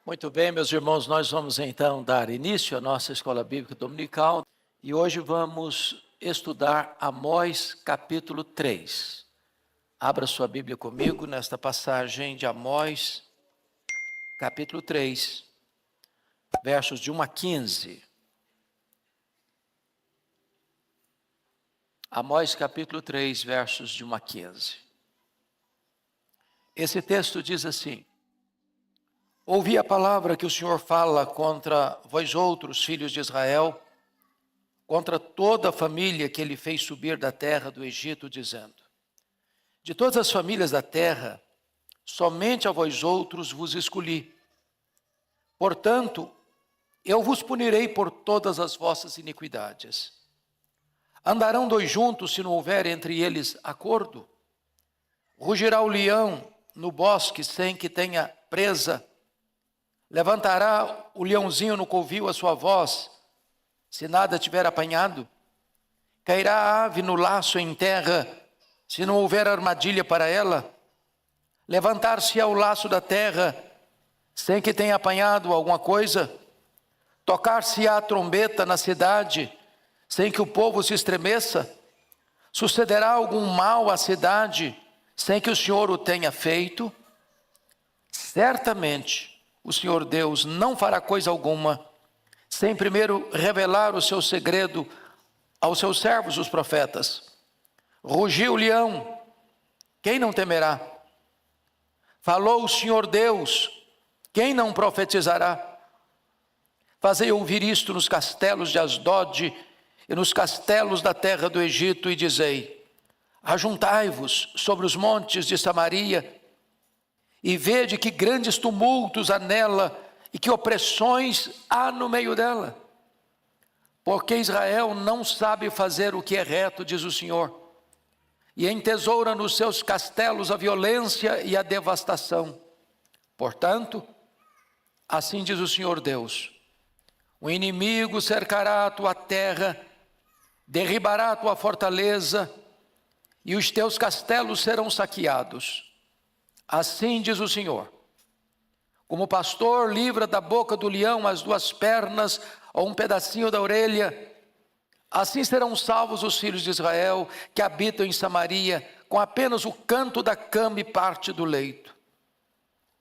Muito bem, meus irmãos, nós vamos então dar início à nossa escola bíblica dominical e hoje vamos estudar Amós capítulo 3. Abra sua Bíblia comigo nesta passagem de Amós capítulo 3, versos de 1 a 15. Amós capítulo 3, versos de 1 a 15. Esse texto diz assim: Ouvi a palavra que o Senhor fala contra vós outros, filhos de Israel, contra toda a família que ele fez subir da terra do Egito, dizendo: De todas as famílias da terra, somente a vós outros vos escolhi. Portanto, eu vos punirei por todas as vossas iniquidades. Andarão dois juntos se não houver entre eles acordo? Rugirá o leão no bosque sem que tenha presa? Levantará o leãozinho no covil a sua voz, se nada tiver apanhado? Cairá a ave no laço em terra, se não houver armadilha para ela? Levantar-se-á o laço da terra, sem que tenha apanhado alguma coisa? Tocar-se-á a trombeta na cidade, sem que o povo se estremeça? Sucederá algum mal à cidade, sem que o Senhor o tenha feito? Certamente, o Senhor Deus não fará coisa alguma, sem primeiro revelar o seu segredo aos seus servos, os profetas. Rugiu o leão, quem não temerá? Falou o Senhor Deus, quem não profetizará? Fazei ouvir isto nos castelos de Asdod e nos castelos da terra do Egito, e dizei: Ajuntai-vos sobre os montes de Samaria, e vede que grandes tumultos há nela, e que opressões há no meio dela. Porque Israel não sabe fazer o que é reto, diz o Senhor, e entesoura nos seus castelos a violência e a devastação. Portanto, assim diz o Senhor Deus: o inimigo cercará a tua terra, derribará a tua fortaleza, e os teus castelos serão saqueados. Assim diz o Senhor: como o pastor livra da boca do leão as duas pernas ou um pedacinho da orelha, assim serão salvos os filhos de Israel que habitam em Samaria, com apenas o canto da cama e parte do leito.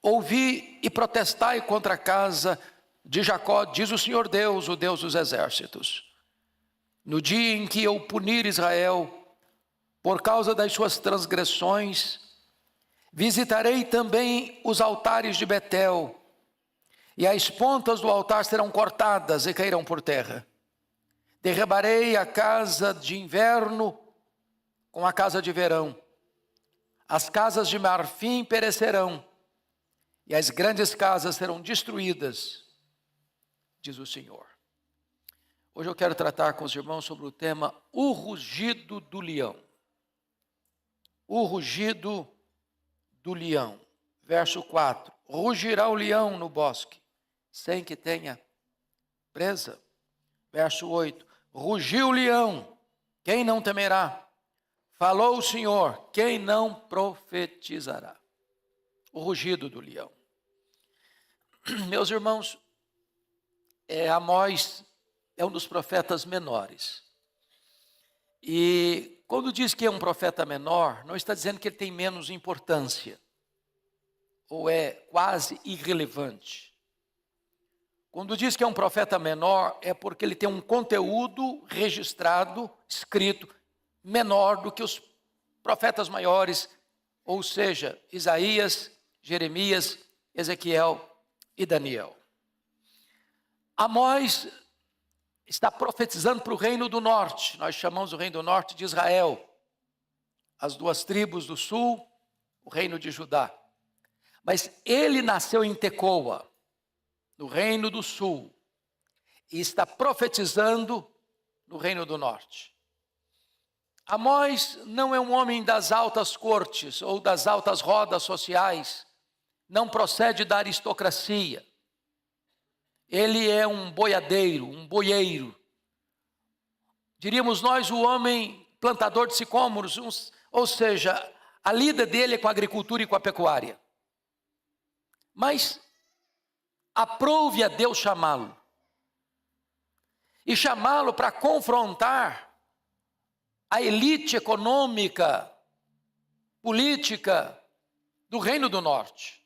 Ouvi e protestai contra a casa de Jacó, diz o Senhor Deus, o Deus dos exércitos. No dia em que eu punir Israel por causa das suas transgressões, visitarei também os altares de Betel, e as pontas do altar serão cortadas e cairão por terra. Derribarei a casa de inverno com a casa de verão. As casas de marfim perecerão, e as grandes casas serão destruídas, diz o Senhor. Hoje eu quero tratar com os irmãos sobre o tema o rugido do leão. O rugido do leão. Verso 4. Rugirá o leão no bosque, sem que tenha presa. Verso 8. Rugiu o leão, quem não temerá? Falou o Senhor, quem não profetizará? O rugido do leão. Meus irmãos, Amós é um dos profetas menores. E quando diz que é um profeta menor, não está dizendo que ele tem menos importância, ou é quase irrelevante. Quando diz que é um profeta menor, é porque ele tem um conteúdo registrado, escrito, menor do que os profetas maiores, ou seja, Isaías, Jeremias, Ezequiel e Daniel. Amós está profetizando para o reino do norte. Nós chamamos o reino do norte de Israel. As duas tribos do sul, o reino de Judá. Mas ele nasceu em Tecoa, no reino do sul, e está profetizando no reino do norte. Amós não é um homem das altas cortes ou das altas rodas sociais, não procede da aristocracia. Ele é um boiadeiro, um boieiro. Diríamos nós, o homem plantador de sicômoros, ou seja, a lida dele é com a agricultura e com a pecuária. Mas Aprove a Deus chamá-lo. E chamá-lo para confrontar a elite econômica, política do Reino do Norte.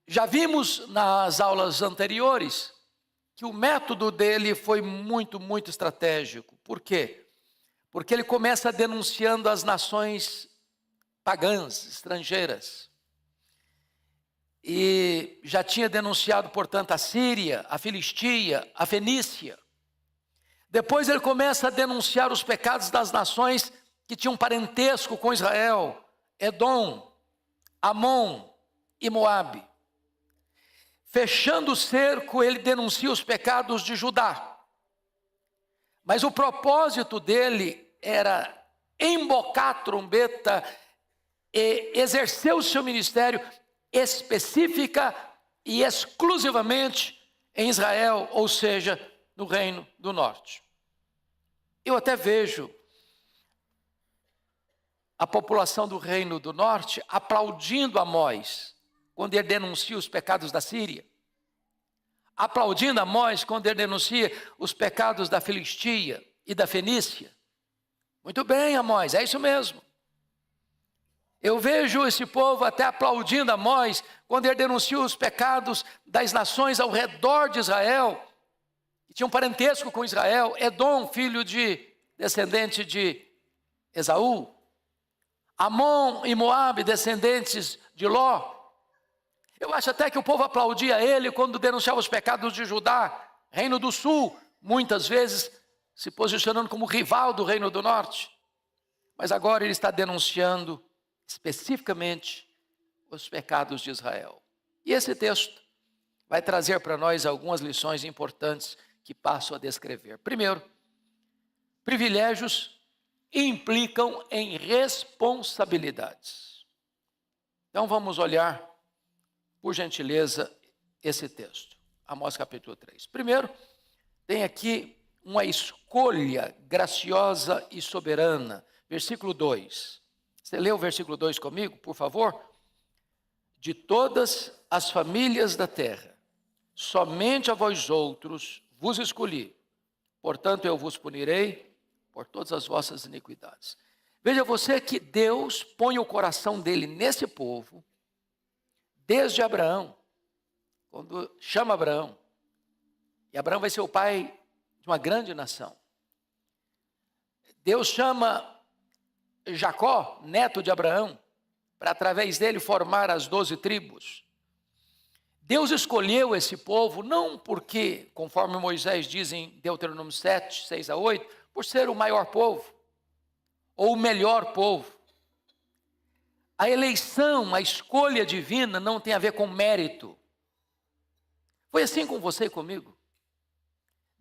Já vimos nas aulas anteriores que o método dele foi muito estratégico. Por quê? Porque ele começa denunciando as nações pagãs, estrangeiras. E já tinha denunciado, portanto, a Síria, a Filistia, a Fenícia. Depois ele começa a denunciar os pecados das nações que tinham parentesco com Israel: Edom, Amon e Moabe. Fechando o cerco, ele denuncia os pecados de Judá. Mas o propósito dele era embocar a trombeta e exercer o seu ministério específica e exclusivamente em Israel, ou seja, no Reino do Norte. Eu até vejo a população do Reino do Norte aplaudindo Amós quando ele denuncia os pecados da Síria, aplaudindo Amós quando ele denuncia os pecados da Filistia e da Fenícia. Muito bem, Amós, é isso mesmo. Eu vejo esse povo até aplaudindo Amós quando ele denuncia os pecados das nações ao redor de Israel, que tinham parentesco com Israel: Edom, filho descendente de Esaú; Amon e Moabe, descendentes de Ló. Eu acho até que o povo aplaudia ele quando denunciava os pecados de Judá, Reino do Sul, muitas vezes se posicionando como rival do Reino do Norte. Mas agora ele está denunciando especificamente os pecados de Israel. E esse texto vai trazer para nós algumas lições importantes que passo a descrever. Primeiro, privilégios implicam em responsabilidades. Então vamos olhar, por gentileza, esse texto. Amós capítulo 3. Primeiro, tem aqui uma escolha graciosa e soberana. Versículo 2. Você lê o versículo 2 comigo, por favor? De todas as famílias da terra, somente a vós outros vos escolhi. Portanto, eu vos punirei por todas as vossas iniquidades. Veja você que Deus põe o coração dele nesse povo, desde Abraão, quando chama Abraão. E Abraão vai ser o pai de uma grande nação. Deus chama Jacó, neto de Abraão, para através dele formar as 12 tribos. Deus escolheu esse povo não porque, conforme Moisés diz em Deuteronômio 7, 6 a 8, por ser o maior povo, ou o melhor povo. A eleição, a escolha divina não tem a ver com mérito. Foi assim com você e comigo.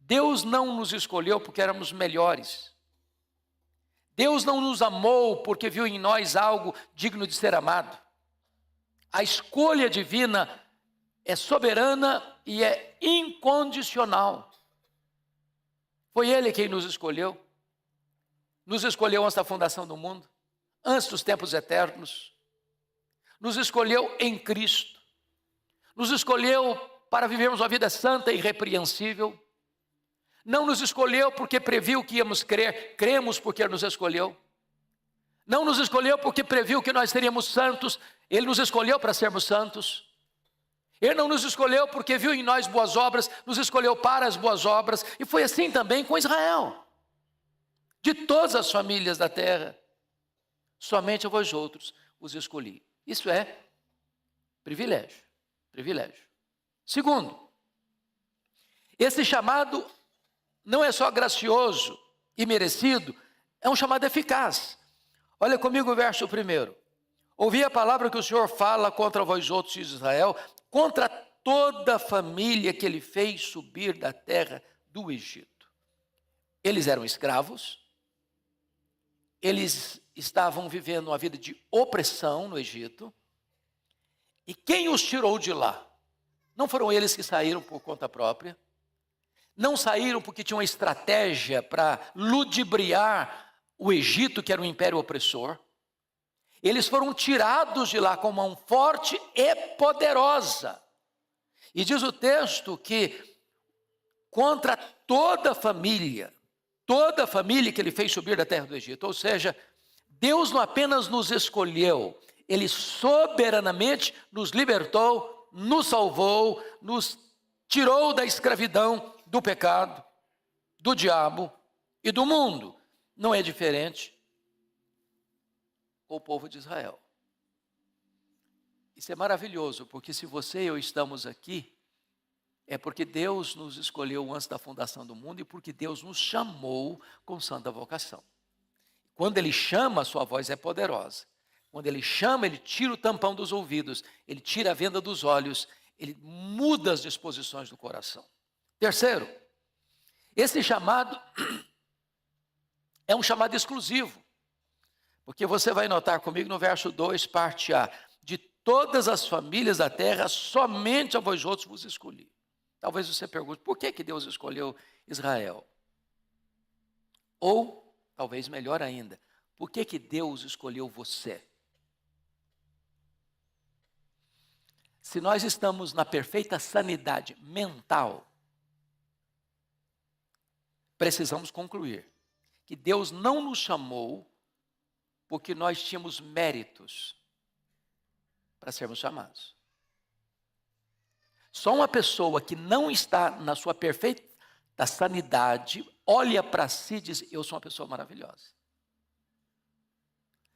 Deus não nos escolheu porque éramos melhores. Deus não nos amou porque viu em nós algo digno de ser amado. A escolha divina é soberana e é incondicional. Foi Ele quem nos escolheu. Nos escolheu antes da fundação do mundo, antes dos tempos eternos. Nos escolheu em Cristo. Nos escolheu para vivermos uma vida santa e irrepreensível. Não nos escolheu porque previu que íamos crer, cremos porque nos escolheu. Não nos escolheu porque previu que nós seríamos santos, Ele nos escolheu para sermos santos. Ele não nos escolheu porque viu em nós boas obras, nos escolheu para as boas obras. E foi assim também com Israel. De todas as famílias da terra, somente a vós outros os escolhi. Isso é privilégio, privilégio. Segundo, esse chamado não é só gracioso e merecido, é um chamado eficaz. Olha comigo o verso 1. Ouvi a palavra que o Senhor fala contra vós outros de Israel, contra toda a família que Ele fez subir da terra do Egito. Eles eram escravos, eles estavam vivendo uma vida de opressão no Egito, e quem os tirou de lá? Não foram eles que saíram por conta própria, não saíram porque tinham uma estratégia para ludibriar o Egito, que era um império opressor. Eles foram tirados de lá com mão forte e poderosa. E diz o texto que contra toda a família que ele fez subir da terra do Egito, ou seja, Deus não apenas nos escolheu, ele soberanamente nos libertou, nos salvou, nos tirou da escravidão, do pecado, do diabo e do mundo. Não é diferente com o povo de Israel. Isso é maravilhoso, porque se você e eu estamos aqui, é porque Deus nos escolheu antes da fundação do mundo e porque Deus nos chamou com santa vocação. Quando Ele chama, a sua voz é poderosa. Quando Ele chama, Ele tira o tampão dos ouvidos, Ele tira a venda dos olhos, Ele muda as disposições do coração. Terceiro, esse chamado é um chamado exclusivo, porque você vai notar comigo no verso 2, parte A, de todas as famílias da terra, somente a vós outros vos escolhi. Talvez você pergunte, por que Deus escolheu Israel? Ou, talvez melhor ainda, por que Deus escolheu você? Se nós estamos na perfeita sanidade mental, precisamos concluir que Deus não nos chamou porque nós tínhamos méritos para sermos chamados. Só uma pessoa que não está na sua perfeita sanidade, olha para si e diz, eu sou uma pessoa maravilhosa.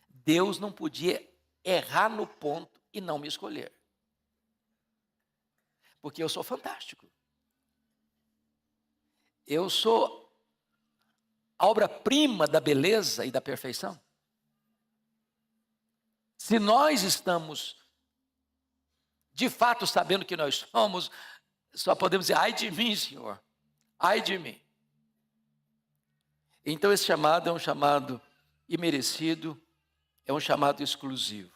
Deus não podia errar no ponto e não me escolher. Porque eu sou fantástico. Eu sou a obra-prima da beleza e da perfeição. Se nós estamos de fato sabendo que nós somos, só podemos dizer, ai de mim, Senhor, ai de mim. Então esse chamado é um chamado imerecido, é um chamado exclusivo.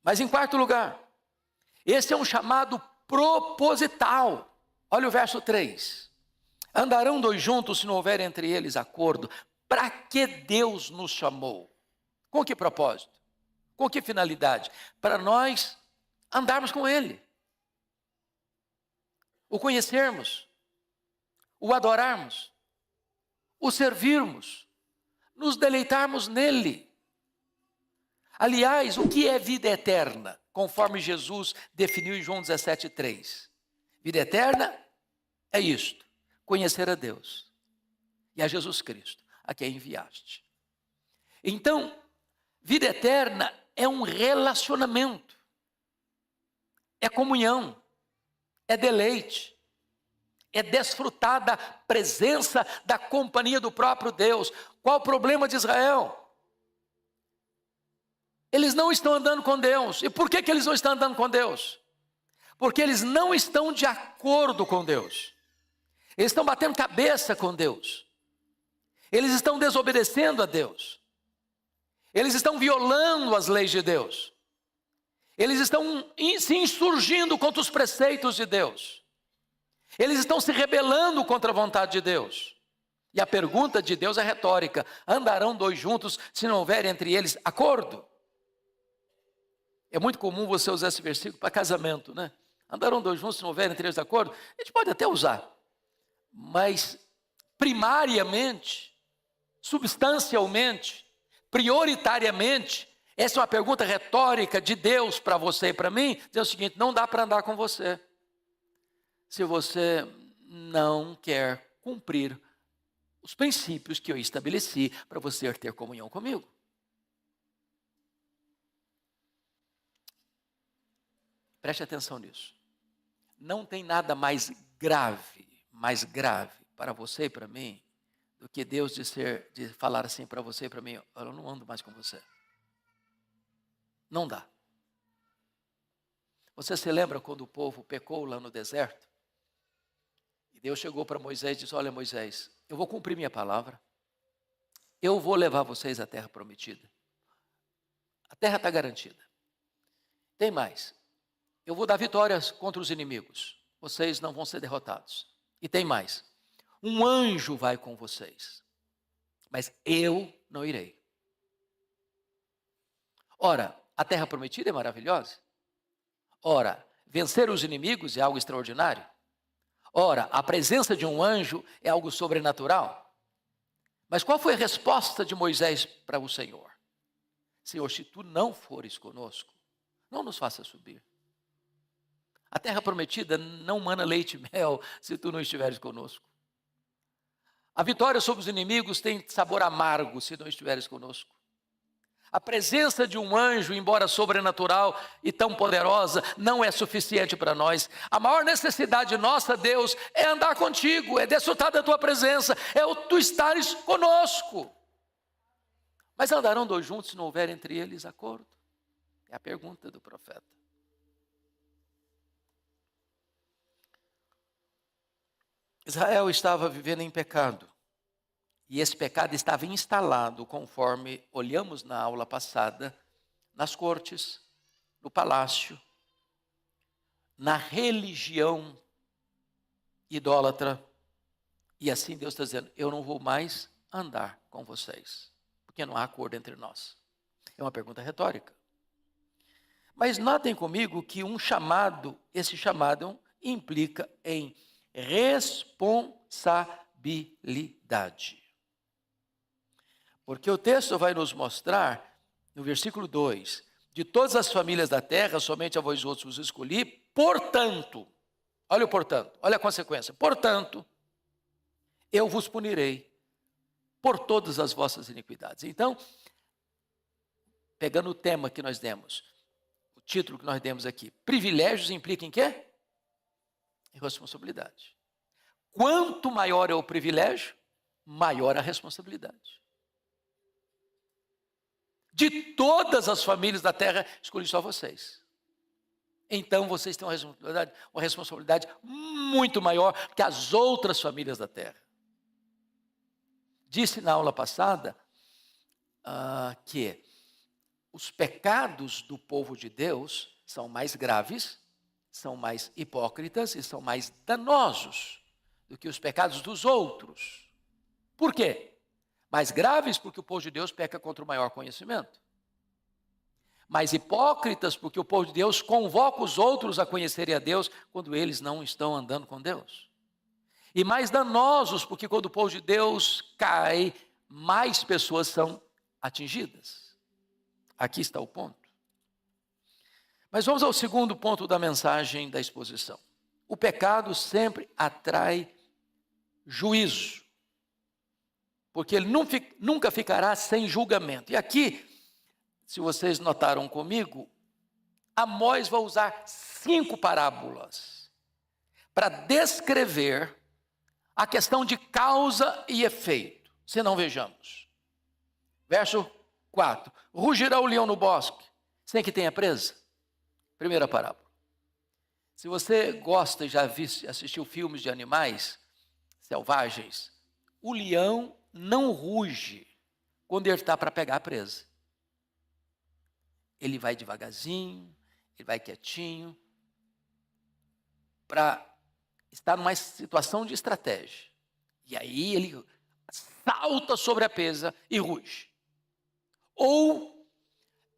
Mas em quarto lugar, esse é um chamado proposital. Olha o verso 3. Andarão dois juntos se não houver entre eles acordo. Para que Deus nos chamou? Com que propósito? Com que finalidade? Para nós andarmos com Ele, o conhecermos, o adorarmos, o servirmos, nos deleitarmos nele. Aliás, o que é vida eterna? Conforme Jesus definiu em João 17,3. Vida eterna é isto, conhecer a Deus e a Jesus Cristo, a quem enviaste. Então, vida eterna é um relacionamento, é comunhão, é deleite, é desfrutar da presença, da companhia do próprio Deus. Qual o problema de Israel? Eles não estão andando com Deus. E por que eles não estão andando com Deus? Porque eles não estão de acordo com Deus. Eles estão batendo cabeça com Deus. Eles estão desobedecendo a Deus. Eles estão violando as leis de Deus. Eles estão se insurgindo contra os preceitos de Deus. Eles estão se rebelando contra a vontade de Deus. E a pergunta de Deus é retórica. Andarão dois juntos se não houver entre eles acordo? É muito comum você usar esse versículo para casamento, né? Andarão dois juntos se não houver entre eles acordo? A gente pode até usar. Mas primariamente, substancialmente, prioritariamente, essa é uma pergunta retórica de Deus para você e para mim, diz o seguinte, não dá para andar com você se você não quer cumprir os princípios que eu estabeleci para você ter comunhão comigo. Preste atenção nisso. Não tem nada mais grave para você e para mim, do que Deus de falar assim para você e para mim, eu não ando mais com você. Não dá. Você se lembra quando o povo pecou lá no deserto? E Deus chegou para Moisés e disse, olha Moisés, eu vou cumprir minha palavra, eu vou levar vocês à terra prometida. A terra está garantida. Tem mais, eu vou dar vitórias contra os inimigos, vocês não vão ser derrotados. E tem mais, um anjo vai com vocês, mas eu não irei. Ora, a terra prometida é maravilhosa. Ora, vencer os inimigos é algo extraordinário. Ora, a presença de um anjo é algo sobrenatural. Mas qual foi a resposta de Moisés para o Senhor? Senhor, se tu não fores conosco, não nos faça subir. A terra prometida não mana leite e mel se tu não estiveres conosco. A vitória sobre os inimigos tem sabor amargo se não estiveres conosco. A presença de um anjo, embora sobrenatural e tão poderosa, não é suficiente para nós. A maior necessidade nossa, Deus, é andar contigo, é desfrutar da tua presença, é o tu estares conosco. Mas andarão dois juntos se não houver entre eles acordo? É a pergunta do profeta. Israel estava vivendo em pecado. E esse pecado estava instalado, conforme olhamos na aula passada, nas cortes, no palácio, na religião idólatra. E assim Deus está dizendo, eu não vou mais andar com vocês, porque não há acordo entre nós. É uma pergunta retórica. Mas notem comigo que esse chamado implica em responsabilidade. Porque o texto vai nos mostrar, no versículo 2, de todas as famílias da terra, somente a vós outros vos escolhi, portanto, olha o portanto, olha a consequência, portanto, eu vos punirei por todas as vossas iniquidades. Então, pegando o tema que nós demos, o título que nós demos aqui, privilégios implica em quê? Em responsabilidade. Quanto maior é o privilégio, maior a responsabilidade. De todas as famílias da terra, escolhi só vocês. Então vocês têm uma responsabilidade muito maior que as outras famílias da terra. Disse na aula passada que os pecados do povo de Deus são mais graves, são mais hipócritas e são mais danosos do que os pecados dos outros. Por quê? Mais graves porque o povo de Deus peca contra o maior conhecimento. Mais hipócritas porque o povo de Deus convoca os outros a conhecerem a Deus quando eles não estão andando com Deus. E mais danosos porque quando o povo de Deus cai, mais pessoas são atingidas. Aqui está o ponto. Mas vamos ao segundo ponto da mensagem da exposição. O pecado sempre atrai juízo. Porque ele nunca ficará sem julgamento. E aqui, se vocês notaram comigo, Amós vai usar 5 parábolas para descrever a questão de causa e efeito. Se não, vejamos. Verso 4. Rugirá o leão no bosque, sem que tenha presa. Primeira parábola. Se você gosta e já assistiu filmes de animais selvagens, o leão não ruge quando ele está para pegar a presa. Ele vai devagarzinho, ele vai quietinho, para estar numa situação de estratégia. E aí ele salta sobre a presa e ruge. Ou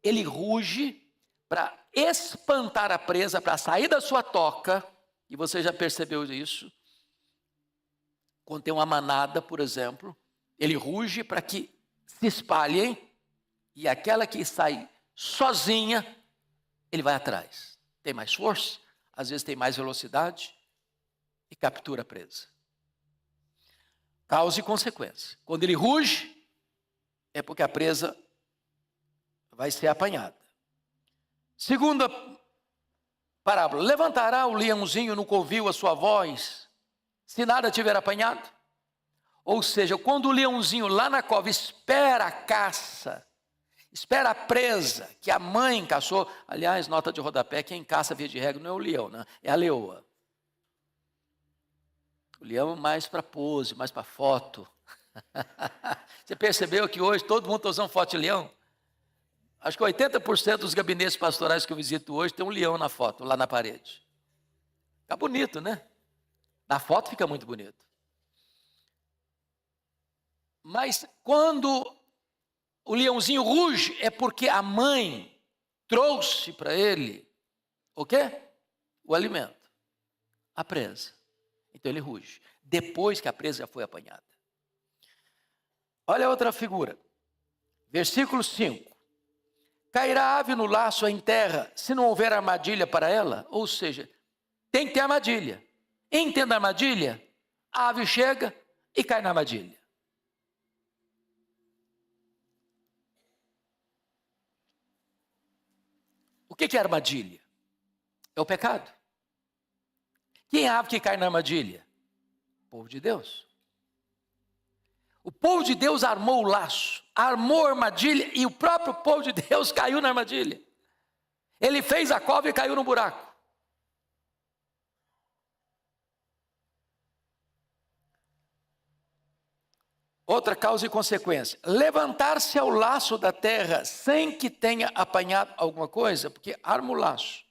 ele ruge para espantar a presa, para sair da sua toca, e você já percebeu isso, quando tem uma manada, por exemplo, ele ruge para que se espalhem, e aquela que sai sozinha, ele vai atrás. Tem mais força, às vezes tem mais velocidade, e captura a presa. Causa e consequência. Quando ele ruge, é porque a presa vai ser apanhada. Segunda parábola. Levantará o leãozinho no covil a sua voz, se nada tiver apanhado? Ou seja, quando o leãozinho lá na cova espera a caça, espera a presa que a mãe caçou, aliás, nota de rodapé, quem caça via de regra não é o leão, né? É a leoa. O leão mais para pose, mais para foto. Você percebeu que hoje todo mundo está usando foto de leão? Acho que 80% dos gabinetes pastorais que eu visito hoje tem um leão na foto, lá na parede. Fica bonito, né? Na foto fica muito bonito. Mas quando o leãozinho ruge, é porque a mãe trouxe para ele o quê? o alimento? A presa. Então ele ruge, depois que a presa já foi apanhada. Olha a outra figura. Versículo 5. Cairá a ave no laço em terra, se não houver armadilha para ela? Ou seja, tem que ter armadilha. Entenda a armadilha? A ave chega e cai na armadilha. O que é armadilha? É o pecado. Quem é a ave que cai na armadilha? O povo de Deus. O povo de Deus armou o laço, armou a armadilha e o próprio povo de Deus caiu na armadilha. Ele fez a cova e caiu no buraco. Outra causa e consequência. Levantar-se ao laço da terra sem que tenha apanhado alguma coisa, porque arma o laço.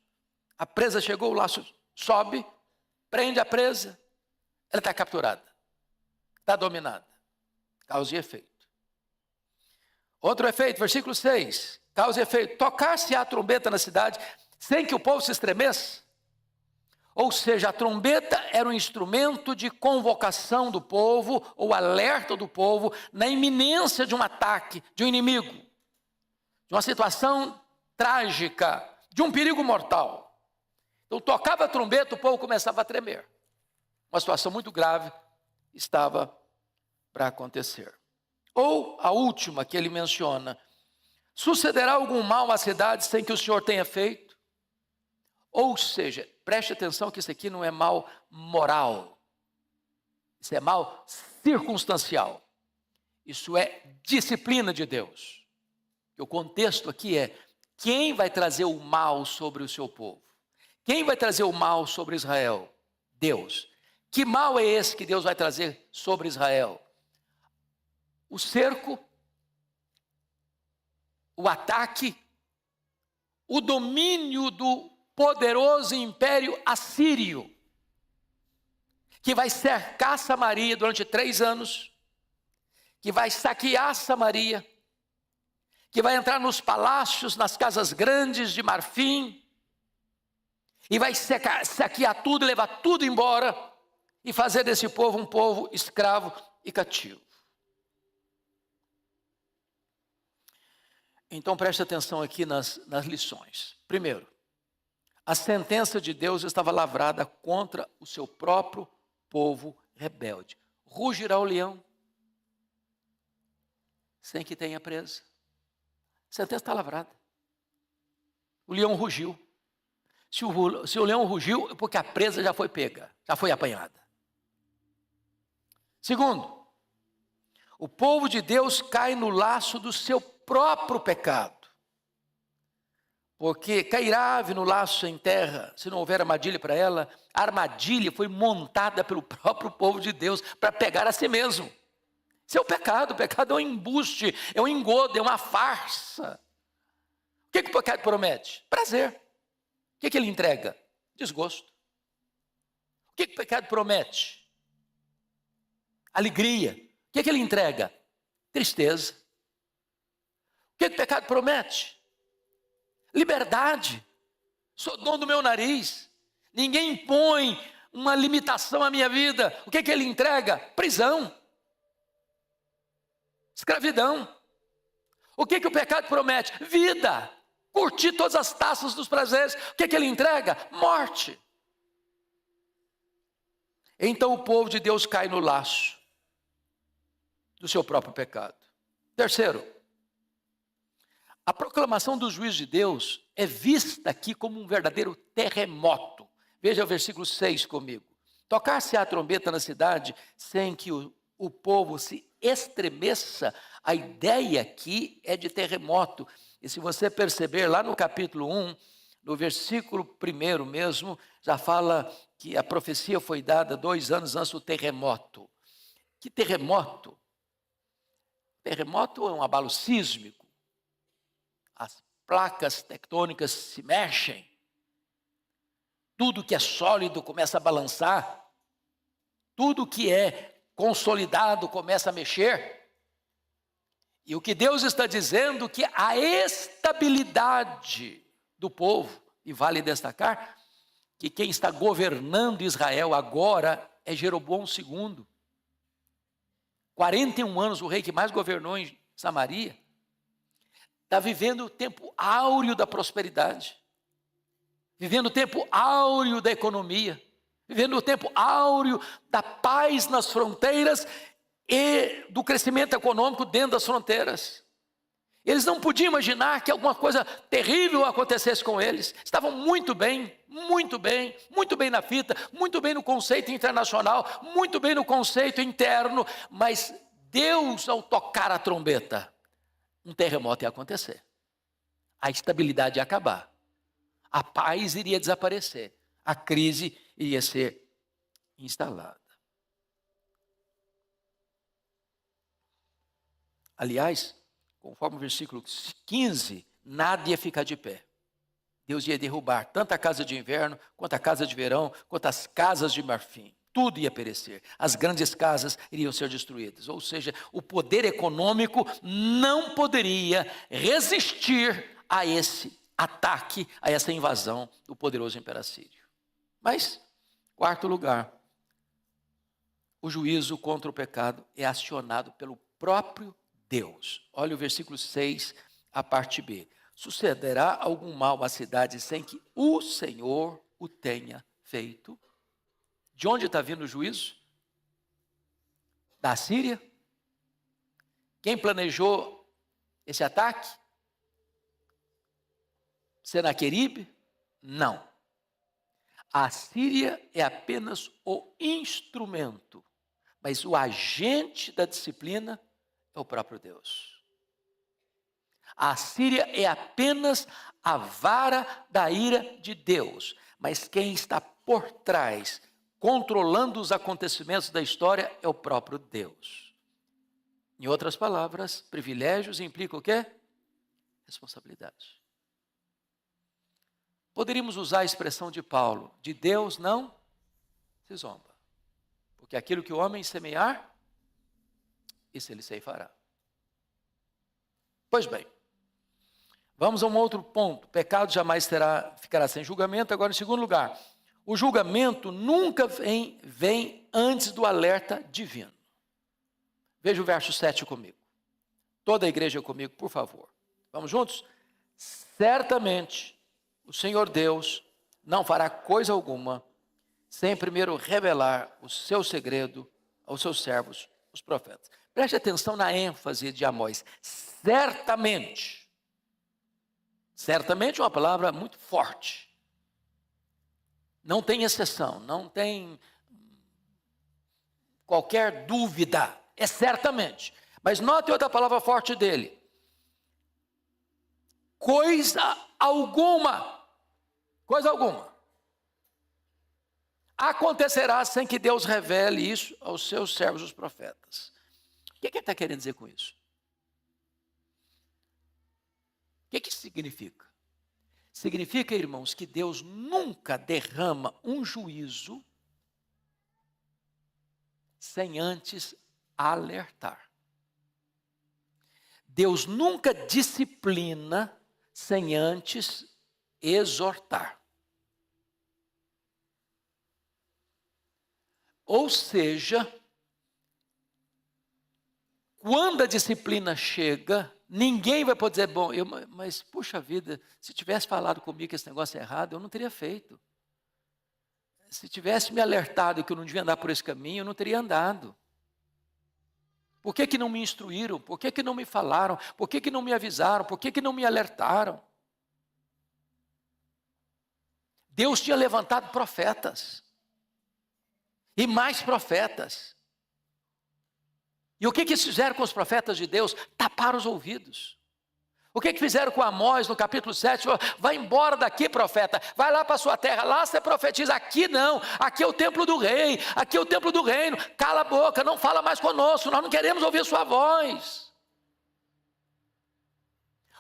A presa chegou, o laço sobe, prende a presa, ela está capturada, está dominada. Causa e efeito. Outro efeito, versículo 6. Causa e efeito. Tocar-se a trombeta na cidade sem que o povo se estremeça. Ou seja, a trombeta era um instrumento de convocação do povo, ou alerta do povo, na iminência de um ataque, de um inimigo, de uma situação trágica, de um perigo mortal. Então tocava a trombeta, o povo começava a tremer. Uma situação muito grave estava para acontecer. Ou a última que ele menciona: sucederá algum mal à cidade sem que o Senhor tenha feito? Ou seja, preste atenção que isso aqui não é mal moral, isso é mal circunstancial, isso é disciplina de Deus. O contexto aqui é: quem vai trazer o mal sobre o seu povo? Quem vai trazer o mal sobre Israel? Deus. Que mal é esse que Deus vai trazer sobre Israel? O cerco, o ataque, o domínio do poderoso império assírio, que vai cercar Samaria durante 3 anos, que vai saquear Samaria, que vai entrar nos palácios, nas casas grandes de marfim, e vai saquear tudo, levar tudo embora, e fazer desse povo um povo escravo e cativo. Então preste atenção aqui nas lições. Primeiro, a sentença de Deus estava lavrada contra o seu próprio povo rebelde. Rugirá o leão sem que tenha presa. A sentença está lavrada. O leão rugiu. Se o leão rugiu, é porque a presa já foi pega, já foi apanhada. Segundo, o povo de Deus cai no laço do seu próprio pecado. Porque cairá ave no laço em terra, se não houver armadilha para ela. A armadilha foi montada pelo próprio povo de Deus para pegar a si mesmo. Isso é o pecado é um embuste, é um engodo, é uma farsa. O que o pecado promete? Prazer. O que ele entrega? Desgosto. O que o pecado promete? Alegria. O que ele entrega? Tristeza. O que o pecado promete? Liberdade. Sou dono do meu nariz. Ninguém impõe uma limitação à minha vida. O que ele entrega? Prisão. Escravidão. O que o pecado promete? Vida. Curtir todas as taças dos prazeres. O que ele entrega? Morte. Então o povo de Deus cai no laço do seu próprio pecado. Terceiro, a proclamação do juízo de Deus é vista aqui como um verdadeiro terremoto. Veja o versículo 6 comigo. Tocar-se a trombeta na cidade sem que o povo se estremeça. A ideia aqui é de terremoto. E se você perceber lá no capítulo 1, no versículo 1 mesmo, já fala que a profecia foi dada 2 anos antes do terremoto. Que terremoto? Terremoto é um abalo sísmico. As placas tectônicas se mexem. Tudo que é sólido começa a balançar. Tudo que é consolidado começa a mexer. E o que Deus está dizendo que a estabilidade do povo, e vale destacar, que quem está governando Israel agora é Jeroboão II. 41 anos, o rei que mais governou em Samaria. Está vivendo o tempo áureo da prosperidade. Vivendo o tempo áureo da economia. Vivendo o tempo áureo da paz nas fronteiras e do crescimento econômico dentro das fronteiras. Eles não podiam imaginar que alguma coisa terrível acontecesse com eles. Estavam muito bem na fita, muito bem no conceito internacional, muito bem no conceito interno, mas Deus, ao tocar a trombeta, um terremoto ia acontecer. A estabilidade ia acabar. A paz iria desaparecer. A crise iria ser instalada. Aliás, conforme o versículo 15, nada ia ficar de pé. Deus ia derrubar tanto a casa de inverno, quanto a casa de verão, quanto as casas de marfim. Tudo ia perecer. As grandes casas iriam ser destruídas. Ou seja, o poder econômico não poderia resistir a esse ataque, a essa invasão do poderoso Império Assírio. Mas, quarto lugar, o juízo contra o pecado é acionado pelo próprio Deus. Olha o versículo 6, a parte B. Sucederá algum mal à cidade sem que o Senhor o tenha feito? De onde está vindo o juízo? Da Síria? Quem planejou esse ataque? Senaqueribe? Não. A Síria é apenas o instrumento, mas o agente da disciplina é o próprio Deus. A Síria é apenas a vara da ira de Deus, mas quem está por trás, controlando os acontecimentos da história, é o próprio Deus. Em outras palavras, privilégios implicam o quê? Responsabilidade. Poderíamos usar a expressão de Paulo, de Deus não se zomba, porque aquilo que o homem semear, isso ele ceifará. Pois bem, vamos a um outro ponto. Pecado jamais ficará sem julgamento. Agora, em segundo lugar, o julgamento nunca vem antes do alerta divino. Veja o verso 7 comigo. Toda a igreja comigo, por favor. Vamos juntos? Certamente o Senhor Deus não fará coisa alguma sem primeiro revelar o seu segredo aos seus servos, os profetas. Preste atenção na ênfase de Amós. Certamente. Certamente é uma palavra muito forte. Não tem exceção, não tem qualquer dúvida. É certamente. Mas note outra palavra forte dele. Coisa alguma acontecerá sem que Deus revele isso aos seus servos, os profetas. O que ele está querendo dizer com isso? O que isso significa? Significa, irmãos, que Deus nunca derrama um juízo sem antes alertar. Deus nunca disciplina sem antes exortar. Ou seja, quando a disciplina chega, ninguém vai poder dizer, bom, mas puxa vida, se tivesse falado comigo que esse negócio é errado, eu não teria feito. Se tivesse me alertado que eu não devia andar por esse caminho, eu não teria andado. Por que não me instruíram? Por que não me falaram? Por que não me avisaram? Por que não me alertaram? Deus tinha levantado profetas. E mais profetas. E o que eles fizeram com os profetas de Deus? Taparam os ouvidos. O que fizeram com Amós no capítulo 7? Vai embora daqui, profeta. Vai lá para a sua terra. Lá você profetiza. Aqui não. Aqui é o templo do rei. Aqui é o templo do reino. Cala a boca. Não fala mais conosco. Nós não queremos ouvir sua voz.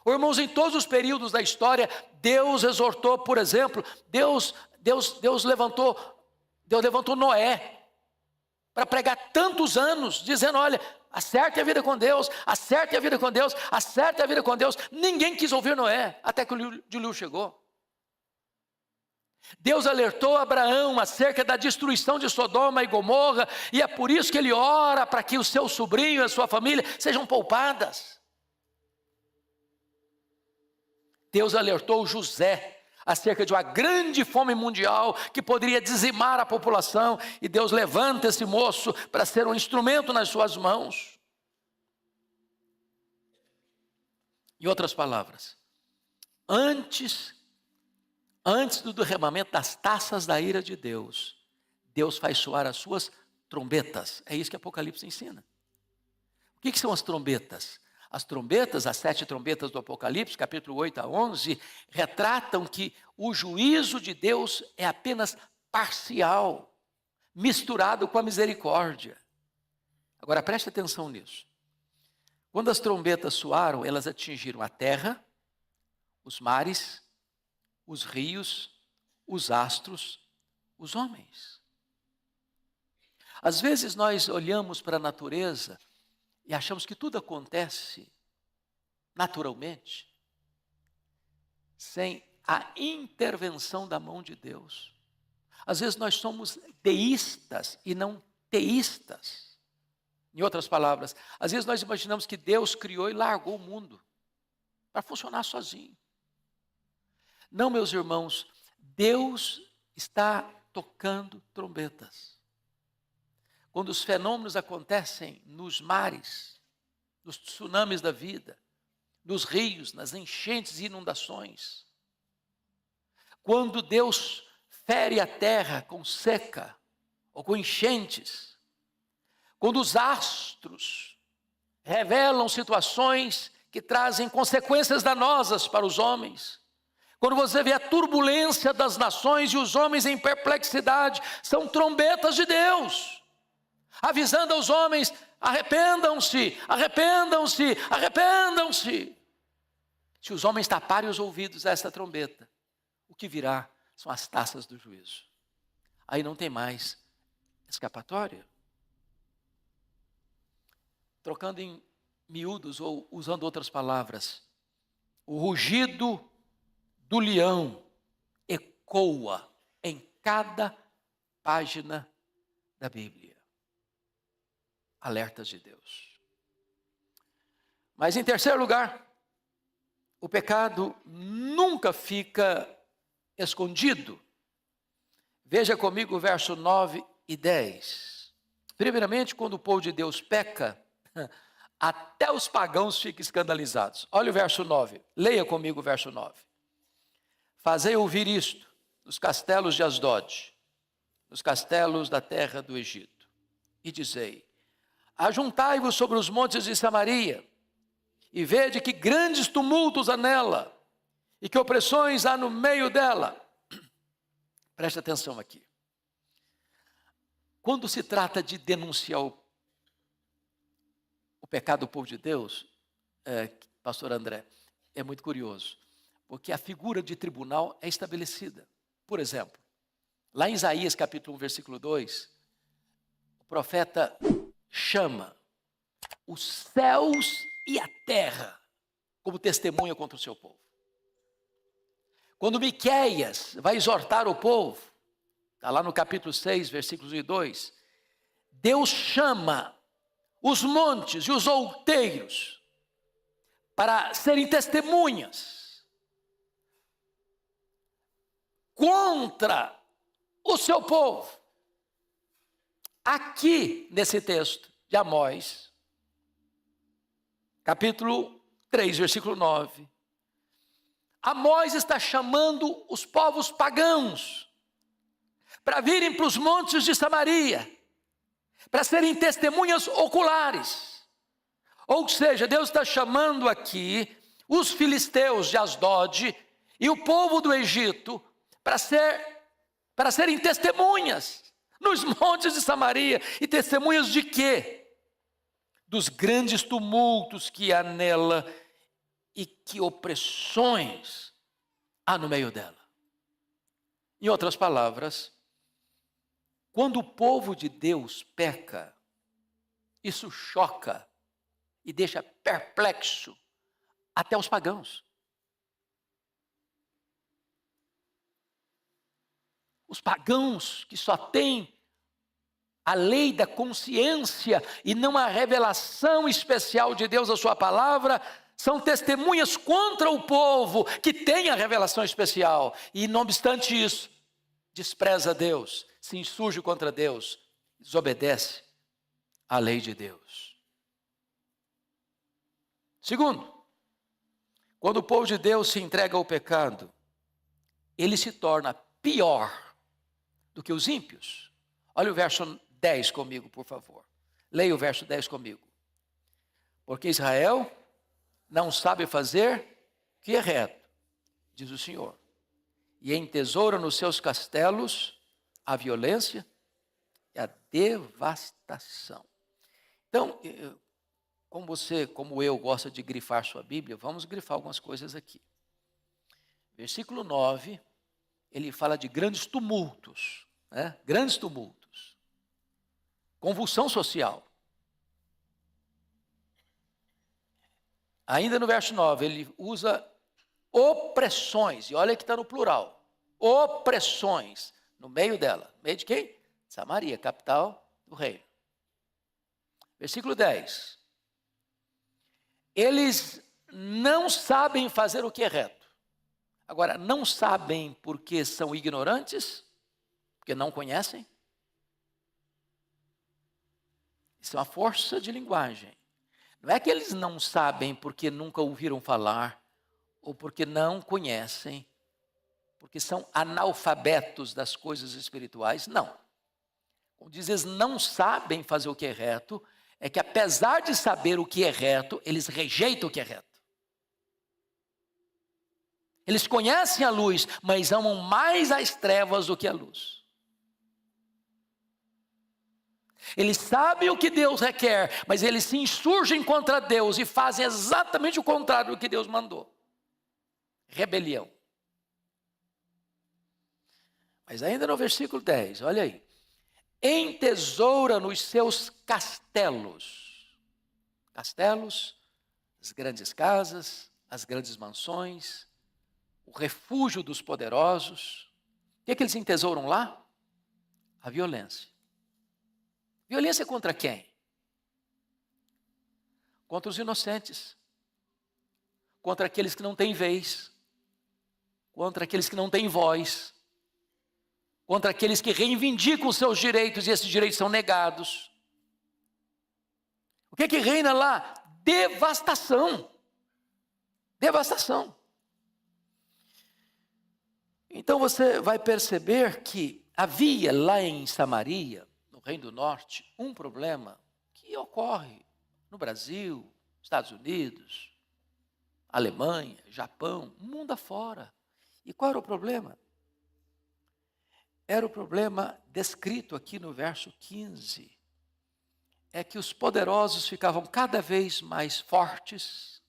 Irmãos, em todos os períodos da história, Deus exortou, por exemplo, Deus levantou Noé para pregar tantos anos, dizendo, olha, acerte a vida com Deus, acerte a vida com Deus, acerte a vida com Deus. Ninguém quis ouvir Noé, até que o dilúvio chegou. Deus alertou Abraão acerca da destruição de Sodoma e Gomorra, e é por isso que ele ora para que o seu sobrinho e a sua família sejam poupadas. Deus alertou José acerca de uma grande fome mundial que poderia dizimar a população, e Deus levanta esse moço para ser um instrumento nas suas mãos. Em outras palavras, antes do derramamento das taças da ira de Deus, Deus faz soar as suas trombetas. É isso que Apocalipse ensina. O que são as trombetas? As trombetas, as 7 trombetas do Apocalipse, capítulo 8 a 11, retratam que o juízo de Deus é apenas parcial, misturado com a misericórdia. Agora preste atenção nisso. Quando as trombetas soaram, elas atingiram a terra, os mares, os rios, os astros, os homens. Às vezes nós olhamos para a natureza e achamos que tudo acontece naturalmente, sem a intervenção da mão de Deus. Às vezes nós somos deístas e não teístas. Em outras palavras, às vezes nós imaginamos que Deus criou e largou o mundo para funcionar sozinho. Não, meus irmãos, Deus está tocando trombetas. Quando os fenômenos acontecem nos mares, nos tsunamis da vida, nos rios, nas enchentes e inundações. Quando Deus fere a terra com seca ou com enchentes. Quando os astros revelam situações que trazem consequências danosas para os homens. Quando você vê a turbulência das nações e os homens em perplexidade, são trombetas de Deus, avisando aos homens: arrependam-se, arrependam-se, arrependam-se. Se os homens taparem os ouvidos a esta trombeta, o que virá são as taças do juízo. Aí não tem mais escapatória. Trocando em miúdos ou usando outras palavras, o rugido do leão ecoa em cada página da Bíblia. Alertas de Deus. Mas em terceiro lugar, o pecado nunca fica escondido. Veja comigo o verso 9 e 10. Primeiramente, quando o povo de Deus peca, até os pagãos ficam escandalizados. Olha o verso 9, leia comigo o verso 9. Fazei ouvir isto nos castelos de Asdod, nos castelos da terra do Egito, e dizei: ajuntai-vos sobre os montes de Samaria, e vede que grandes tumultos há nela, e que opressões há no meio dela. Preste atenção aqui. Quando se trata de denunciar o pecado do povo de Deus, pastor André, é muito curioso, porque a figura de tribunal é estabelecida. Por exemplo, lá em Isaías capítulo 1, versículo 2, o profeta chama os céus e a terra como testemunha contra o seu povo. Quando Miqueias vai exortar o povo, está lá no capítulo 6, versículos 1 e 2, Deus chama os montes e os outeiros para serem testemunhas contra o seu povo. Aqui nesse texto de Amós, capítulo 3, versículo 9, Amós está chamando os povos pagãos para virem para os montes de Samaria, para serem testemunhas oculares. Ou seja, Deus está chamando aqui os filisteus de Asdod e o povo do Egito para serem testemunhas nos montes de Samaria. E testemunhas de quê? Dos grandes tumultos que há nela e que opressões há no meio dela. Em outras palavras, quando o povo de Deus peca, isso choca e deixa perplexo até os pagãos. os pagãos que só têm a lei da consciência e não a revelação especial de Deus, a sua palavra, são testemunhas contra o povo que tem a revelação especial. E não obstante isso, despreza Deus, se insurge contra Deus, desobedece à lei de Deus. Segundo, quando o povo de Deus se entrega ao pecado, ele se torna pior do que os ímpios. Olha o verso 10 comigo, por favor. Leia o verso 10 comigo. Porque Israel não sabe fazer o que é reto, diz o Senhor, e entesoura nos seus castelos a violência e a devastação. Então, como eu, gosta de grifar sua Bíblia, vamos grifar algumas coisas aqui. Versículo 9, ele fala de grandes tumultos, né? Grandes tumultos. Convulsão social. Ainda no verso 9, ele usa opressões, e olha que está no plural. Opressões, no meio dela. No meio de quem? Samaria, capital do reino. Versículo 10. Eles não sabem fazer o que é reto. Agora, não sabem porque são ignorantes, porque não conhecem. Isso é uma força de linguagem. Não é que eles não sabem porque nunca ouviram falar, ou porque não conhecem, porque são analfabetos das coisas espirituais. Não. Quando diz eles não sabem fazer o que é reto, é que apesar de saber o que é reto, eles rejeitam o que é reto. Eles conhecem a luz, mas amam mais as trevas do que a luz. Eles sabem o que Deus requer, mas eles se insurgem contra Deus e fazem exatamente o contrário do que Deus mandou. Rebelião. Mas ainda no versículo 10, olha aí. Entesoura nos seus castelos. Castelos, as grandes casas, as grandes mansões, o refúgio dos poderosos. O que é que eles entesouram lá? A violência. Violência contra quem? Contra os inocentes. Contra aqueles que não têm vez. Contra aqueles que não têm voz. Contra aqueles que reivindicam os seus direitos e esses direitos são negados. O que é que reina lá? Devastação. Devastação. Então você vai perceber que havia lá em Samaria, no Reino do Norte, um problema que ocorre no Brasil, Estados Unidos, Alemanha, Japão, mundo afora. E qual era o problema? Era o problema descrito aqui no verso 15. É que os poderosos ficavam cada vez mais fortes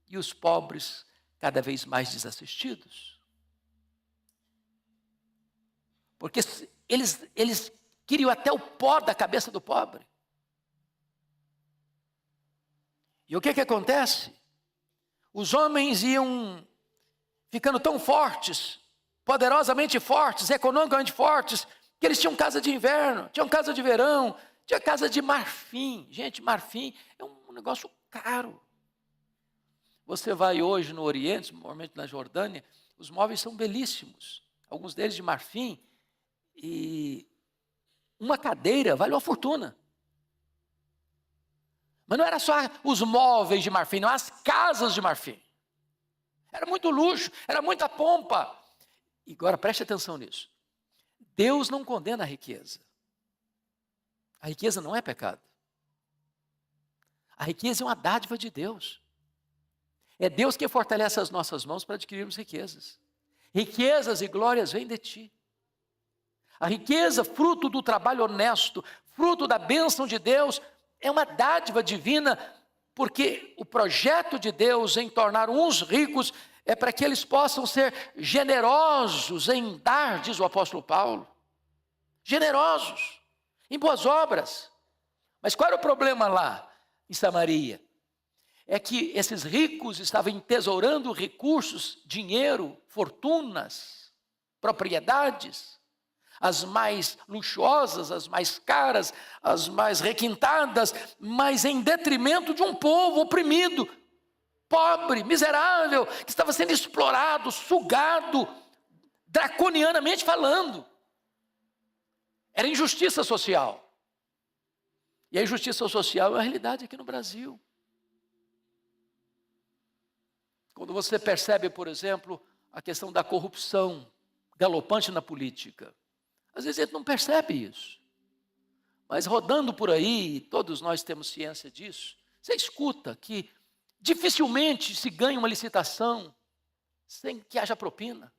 e os pobres cada vez mais desassistidos. Porque eles queriam até o pó da cabeça do pobre. E o que acontece? Os homens iam ficando tão fortes, poderosamente fortes, economicamente fortes, que eles tinham casa de inverno, tinham casa de verão, tinha casa de marfim. Gente, marfim é um negócio caro. Você vai hoje no Oriente, normalmente na Jordânia, os móveis são belíssimos, alguns deles de marfim, e uma cadeira vale uma fortuna. Mas não era só os móveis de marfim, não, as casas de marfim. Era muito luxo, era muita pompa. E agora preste atenção nisso. Deus não condena a riqueza. A riqueza não é pecado. A riqueza é uma dádiva de Deus. É Deus que fortalece as nossas mãos para adquirirmos riquezas. Riquezas e glórias vêm de ti. A riqueza, fruto do trabalho honesto, fruto da bênção de Deus, é uma dádiva divina, porque o projeto de Deus em tornar uns ricos é para que eles possam ser generosos em dar, diz o apóstolo Paulo. Generosos, em boas obras. Mas qual era o problema lá em Samaria? É que esses ricos estavam entesourando recursos, dinheiro, fortunas, propriedades, as mais luxuosas, as mais caras, as mais requintadas, mas em detrimento de um povo oprimido, pobre, miserável, que estava sendo explorado, sugado, draconianamente falando. Era injustiça social. E a injustiça social é uma realidade aqui no Brasil. Quando você percebe, por exemplo, a questão da corrupção galopante na política, às vezes a gente não percebe isso. Mas rodando por aí, todos nós temos ciência disso, você escuta que dificilmente se ganha uma licitação sem que haja propina.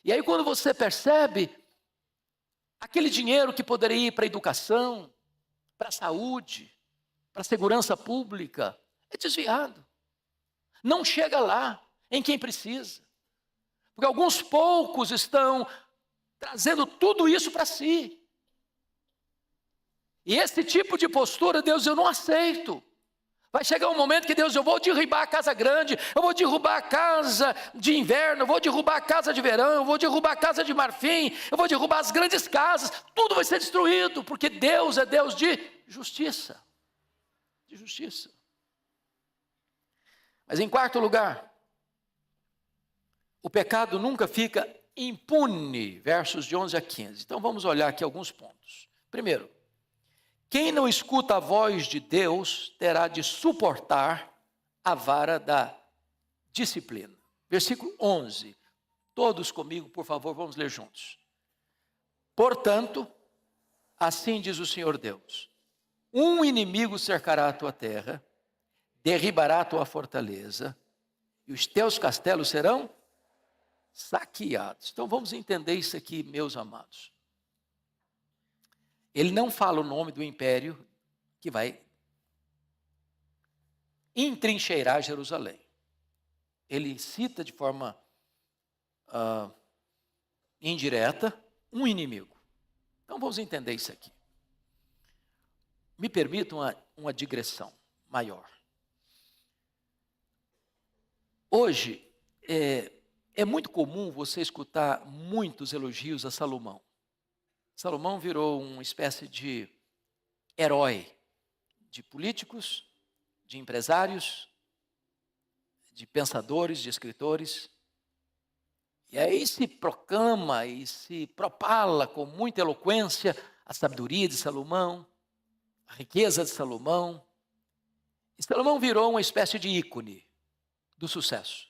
E aí quando você percebe, aquele dinheiro que poderia ir para a educação, para a saúde, para a segurança pública, é desviado. Não chega lá, em quem precisa. Porque alguns poucos estão trazendo tudo isso para si. E esse tipo de postura, Deus, eu não aceito. Vai chegar um momento que Deus, eu vou derrubar a casa grande, eu vou derrubar a casa de inverno, eu vou derrubar a casa de verão, eu vou derrubar a casa de marfim, eu vou derrubar as grandes casas, tudo vai ser destruído, porque Deus é Deus de justiça. De justiça. Mas em quarto lugar, o pecado nunca fica impune, versos de 11 a 15. Então vamos olhar aqui alguns pontos. Primeiro, quem não escuta a voz de Deus terá de suportar a vara da disciplina. Versículo 11. Todos comigo, por favor, vamos ler juntos. Portanto, assim diz o Senhor Deus: um inimigo cercará a tua terra, derribará a tua fortaleza, e os teus castelos serão saqueados. Então vamos entender isso aqui, meus amados. Ele não fala o nome do império que vai entrincheirar Jerusalém. Ele cita de forma indireta um inimigo. Então vamos entender isso aqui. Me permita uma digressão maior. Hoje, é muito comum você escutar muitos elogios a Salomão. Salomão virou uma espécie de herói de políticos, de empresários, de pensadores, de escritores. E aí se proclama e se propala com muita eloquência a sabedoria de Salomão, a riqueza de Salomão. E Salomão virou uma espécie de ícone do sucesso.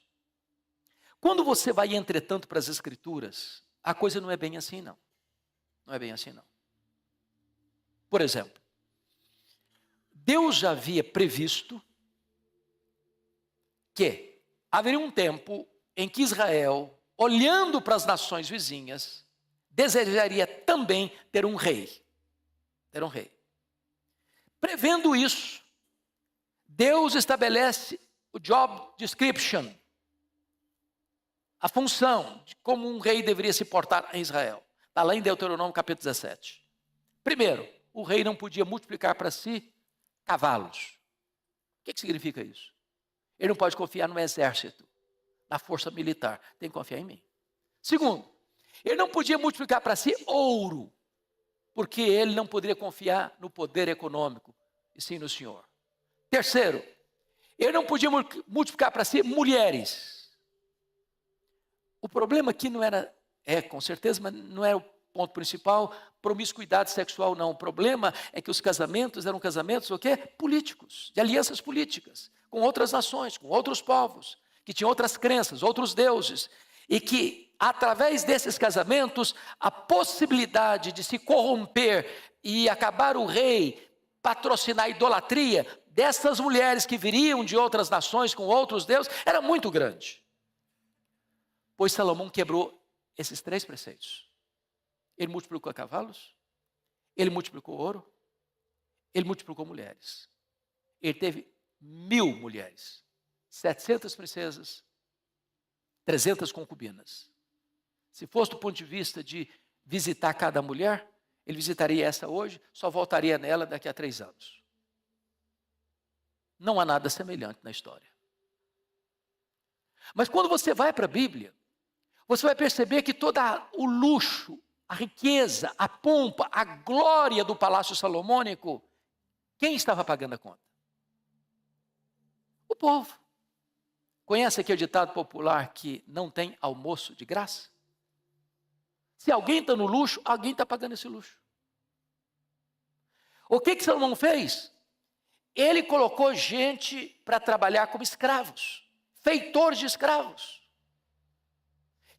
Quando você vai, entretanto, para as Escrituras, a coisa não é bem assim, não. Não é bem assim, não. Por exemplo, Deus já havia previsto que haveria um tempo em que Israel, olhando para as nações vizinhas, desejaria também ter um rei. Ter um rei. Prevendo isso, Deus estabelece o job description, a função de como um rei deveria se portar em Israel. Está lá em Deuteronômio capítulo 17. Primeiro, o rei não podia multiplicar para si cavalos. O que significa isso? Ele não pode confiar no exército, na força militar. Tem que confiar em mim. Segundo, ele não podia multiplicar para si ouro, porque ele não poderia confiar no poder econômico, e sim no Senhor. Terceiro, ele não podia multiplicar para si mulheres. O problema aqui não era... com certeza, mas não é o ponto principal, promiscuidade sexual não. O problema é que os casamentos eram casamentos o quê? Políticos, de alianças políticas, com outras nações, com outros povos, que tinham outras crenças, outros deuses, e que através desses casamentos, a possibilidade de se corromper e acabar o rei, patrocinar a idolatria dessas mulheres que viriam de outras nações com outros deuses, era muito grande. Pois Salomão quebrou esses 3 preceitos. Ele multiplicou cavalos, ele multiplicou ouro, ele multiplicou mulheres. Ele teve 1000 mulheres, 700 princesas, 300 concubinas. Se fosse do ponto de vista de visitar cada mulher, ele visitaria essa hoje, só voltaria nela daqui a 3 anos. Não há nada semelhante na história. Mas quando você vai para a Bíblia, você vai perceber que todo o luxo, a riqueza, a pompa, a glória do palácio salomônico, quem estava pagando a conta? O povo. Conhece aquele ditado popular que não tem almoço de graça? Se alguém está no luxo, alguém está pagando esse luxo. O que Salomão fez? Ele colocou gente para trabalhar como escravos, feitores de escravos.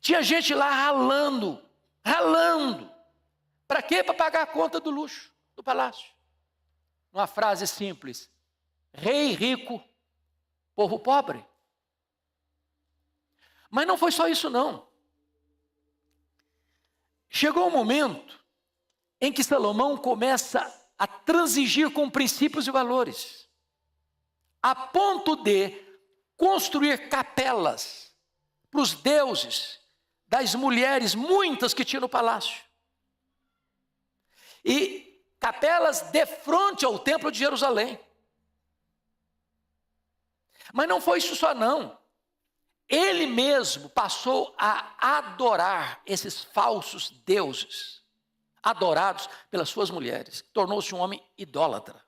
Tinha gente lá ralando. Para quê? Para pagar a conta do luxo do palácio. Uma frase simples: rei rico, povo pobre. Mas não foi só isso não. Chegou um momento em que Salomão começa a transigir com princípios e valores, a ponto de construir capelas para os deuses das mulheres, muitas que tinha no palácio. E capelas de frente ao templo de Jerusalém. Mas não foi isso só não. Ele mesmo passou a adorar esses falsos deuses, adorados pelas suas mulheres. Tornou-se um homem idólatra.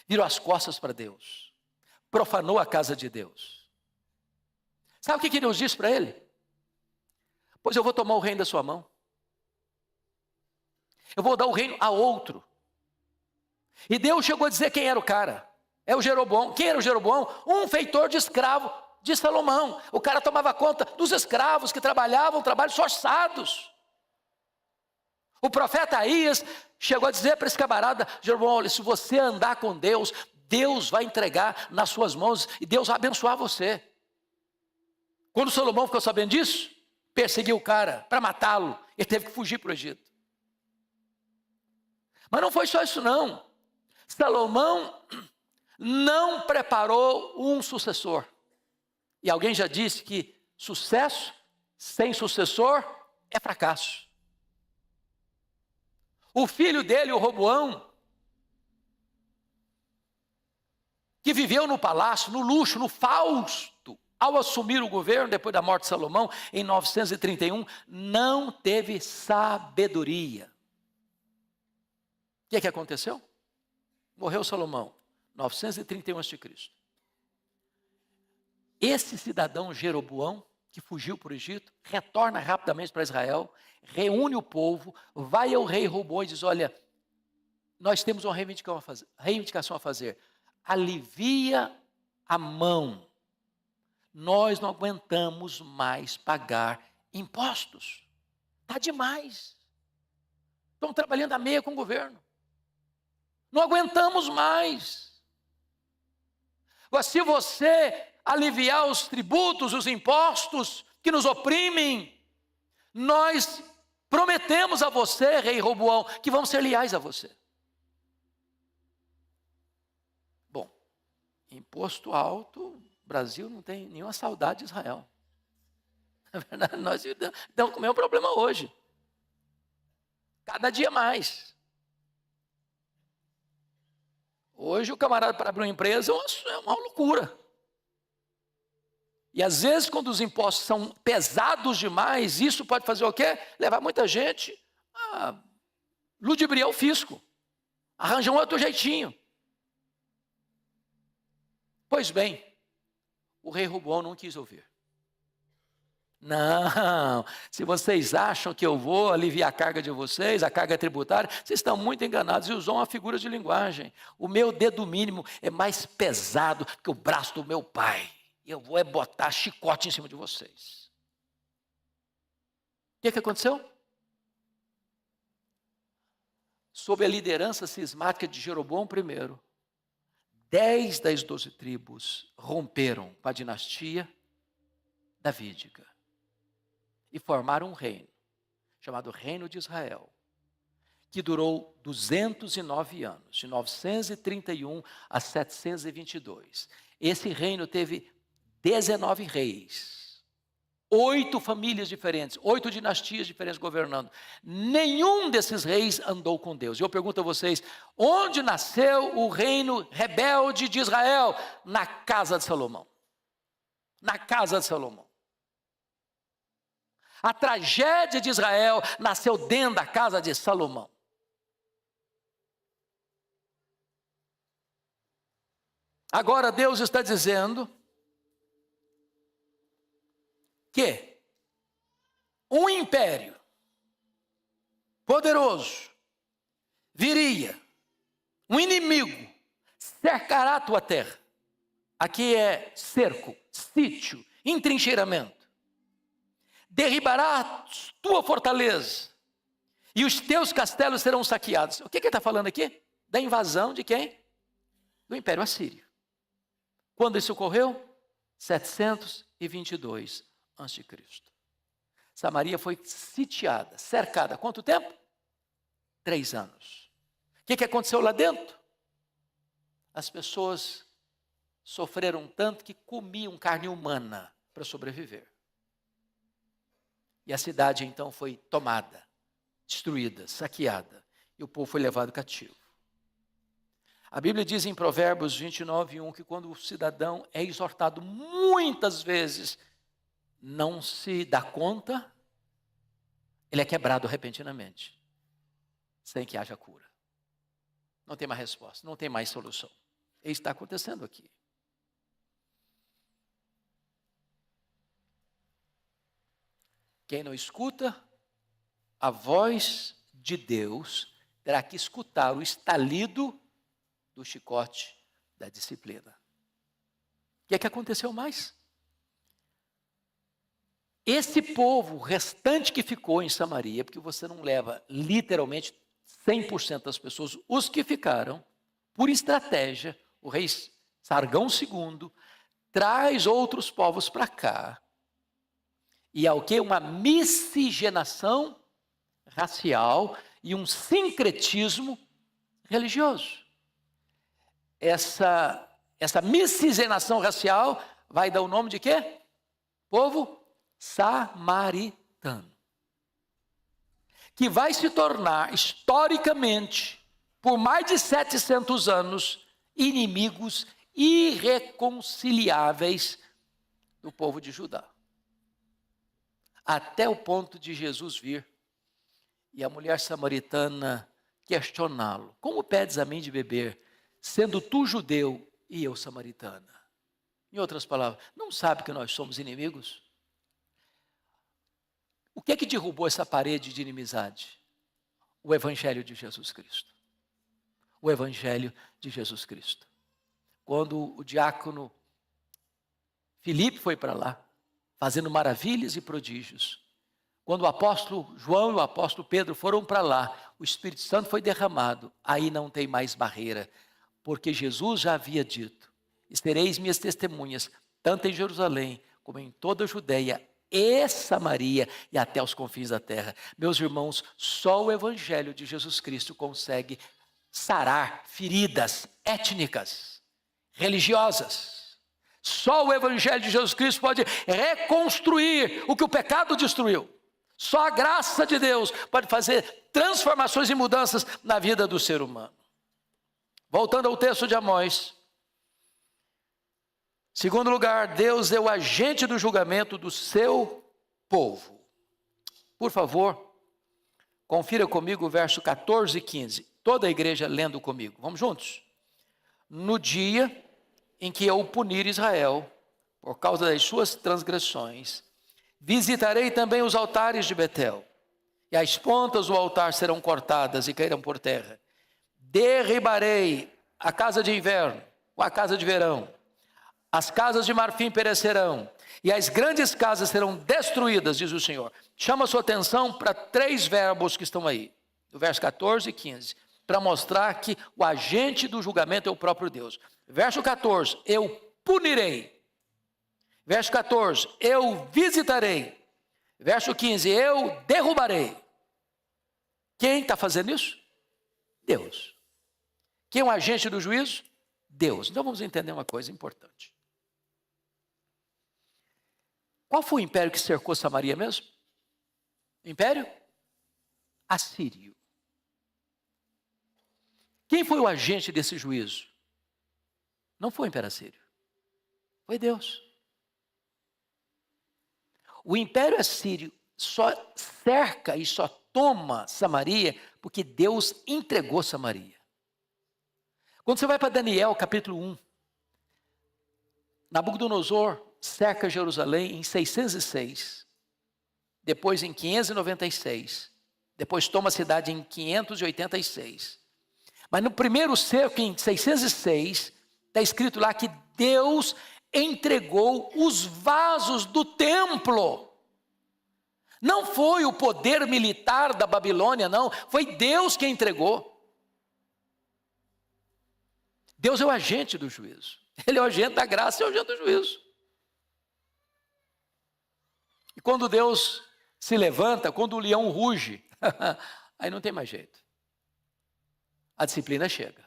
Virou as costas para Deus. Profanou a casa de Deus. Sabe o que Deus disse para ele? Pois eu vou tomar o reino da sua mão. Eu vou dar o reino a outro. E Deus chegou a dizer quem era o cara. É o Jeroboão. Quem era o Jeroboão? Um feitor de escravo de Salomão. O cara tomava conta dos escravos que trabalhavam trabalhos forçados. O profeta Aías chegou a dizer para esse camarada: Jeroboão, olha, se você andar com Deus, Deus vai entregar nas suas mãos e Deus vai abençoar você. Quando Salomão ficou sabendo disso, perseguiu o cara para matá-lo. Ele teve que fugir para o Egito. Mas não foi só isso não. Salomão não preparou um sucessor. E alguém já disse que sucesso sem sucessor é fracasso. O filho dele, o Roboão, que viveu no palácio, no luxo, no fausto, ao assumir o governo depois da morte de Salomão, em 931, não teve sabedoria. O que aconteceu? Morreu Salomão, 931 a.C. Esse cidadão Jeroboão, que fugiu para o Egito, retorna rapidamente para Israel, reúne o povo, vai ao rei Roboão e diz: olha, nós temos uma reivindicação a fazer. Alivia a mão. Nós não aguentamos mais pagar impostos. Está demais. Estamos trabalhando a meia com o governo. Não aguentamos mais. Agora, se você aliviar os tributos, os impostos que nos oprimem, nós prometemos a você, rei Roboão, que vamos ser leais a você. Bom, imposto alto, o Brasil não tem nenhuma saudade de Israel. Na verdade, nós estamos com o mesmo problema hoje. Cada dia mais. Hoje o camarada para abrir uma empresa é uma loucura. E às vezes quando os impostos são pesados demais, isso pode fazer o quê? Levar muita gente a ludibriar o fisco. Arranjar um outro jeitinho. Pois bem, o rei Roboão não quis ouvir. Não, se vocês acham que eu vou aliviar a carga de vocês, a carga tributária, vocês estão muito enganados e usam uma figura de linguagem. O meu dedo mínimo é mais pesado que o braço do meu pai. Eu vou botar chicote em cima de vocês. O que aconteceu? Sob a liderança cismática de Jeroboão I, 10 das 12 tribos romperam com a dinastia davídica e formaram um reino, chamado Reino de Israel, que durou 209 anos, de 931 a 722. Esse reino teve 19 reis, 8 famílias diferentes, 8 dinastias diferentes governando. Nenhum desses reis andou com Deus. E eu pergunto a vocês, onde nasceu o reino rebelde de Israel? Na casa de Salomão. Na casa de Salomão. A tragédia de Israel nasceu dentro da casa de Salomão. Agora Deus está dizendo que um império poderoso viria, um inimigo cercará a tua terra. Aqui é cerco, sítio, entrincheiramento. Derribará a tua fortaleza e os teus castelos serão saqueados. O que ele está falando aqui? Da invasão de quem? Do Império Assírio. Quando isso ocorreu? 722 a.C. Samaria foi sitiada, cercada. Quanto tempo? 3 anos. O que aconteceu lá dentro? As pessoas sofreram tanto que comiam carne humana para sobreviver. E a cidade então foi tomada, destruída, saqueada. E o povo foi levado cativo. A Bíblia diz em Provérbios 29:1 que quando o cidadão é exortado muitas vezes, não se dá conta, ele é quebrado repentinamente, sem que haja cura. Não tem mais resposta, não tem mais solução. Isso está acontecendo aqui. Quem não escuta a voz de Deus, terá que escutar o estalido do chicote da disciplina. O que aconteceu mais? Esse povo restante que ficou em Samaria, porque você não leva literalmente 100% das pessoas, os que ficaram, por estratégia, o rei Sargão II traz outros povos para cá. E há o quê? Uma miscigenação racial e um sincretismo religioso. Essa miscigenação racial vai dar o nome de quê? Povo samaritano. Que vai se tornar, historicamente, por mais de 700 anos, inimigos irreconciliáveis do povo de Judá. Até o ponto de Jesus vir e a mulher samaritana questioná-lo: como pedes a mim de beber, sendo tu judeu e eu samaritana? Em outras palavras, não sabe que nós somos inimigos? O que é que derrubou essa parede de inimizade? O Evangelho de Jesus Cristo. O Evangelho de Jesus Cristo. Quando o diácono Filipe foi para lá, fazendo maravilhas e prodígios, quando o apóstolo João e o apóstolo Pedro foram para lá, o Espírito Santo foi derramado, aí não tem mais barreira, porque Jesus já havia dito: e sereis minhas testemunhas, tanto em Jerusalém, como em toda a Judeia e Samaria e até os confins da terra. Meus irmãos, só o Evangelho de Jesus Cristo consegue sarar feridas étnicas, religiosas. Só o Evangelho de Jesus Cristo pode reconstruir o que o pecado destruiu. Só a graça de Deus pode fazer transformações e mudanças na vida do ser humano. Voltando ao texto de Amós. Segundo lugar, Deus é o agente do julgamento do seu povo. Por favor, confira comigo o verso 14 e 15. Toda a igreja lendo comigo. Vamos juntos? No dia em que eu punir Israel, por causa das suas transgressões, visitarei também os altares de Betel, e as pontas do altar serão cortadas e cairão por terra. Derribarei a casa de inverno, ou a casa de verão. As casas de marfim perecerão, e as grandes casas serão destruídas, diz o Senhor. Chama a sua atenção para 3 verbos que estão aí, no verso 14 e 15, para mostrar que o agente do julgamento é o próprio Deus. Verso 14, eu punirei. Verso 14, eu visitarei. Verso 15, eu derrubarei. Quem está fazendo isso? Deus. Quem é o agente do juízo? Deus. Então vamos entender uma coisa importante. Qual foi o império que cercou Samaria mesmo? Império Assírio. Quem foi o agente desse juízo? Não foi o Império Assírio. Foi Deus. O Império Assírio só cerca e só toma Samaria porque Deus entregou Samaria. Quando você vai para Daniel, capítulo 1, Nabucodonosor cerca Jerusalém em 606, depois em 596, depois toma a cidade em 586. Mas no primeiro cerco, em 606, está escrito lá que Deus entregou os vasos do templo. Não foi o poder militar da Babilônia, não. Foi Deus que entregou. Deus é o agente do juízo. Ele é o agente da graça e é o agente do juízo. E quando Deus se levanta, quando o leão ruge, aí não tem mais jeito. A disciplina chega.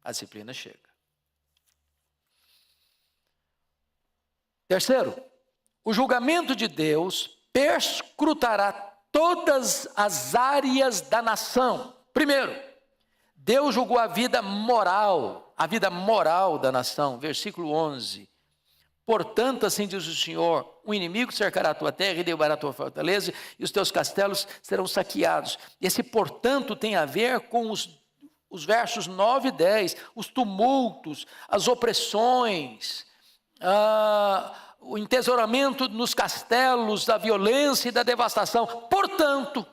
A disciplina chega. Terceiro, o julgamento de Deus perscrutará todas as áreas da nação. Primeiro, Deus julgou a vida moral da nação. Versículo 11. Portanto, assim diz o Senhor, o inimigo cercará a tua terra e derrubará a tua fortaleza, e os teus castelos serão saqueados. Esse portanto tem a ver com os versos 9 e 10, os tumultos, as opressões, o entesouramento nos castelos, da violência e da devastação. Portanto,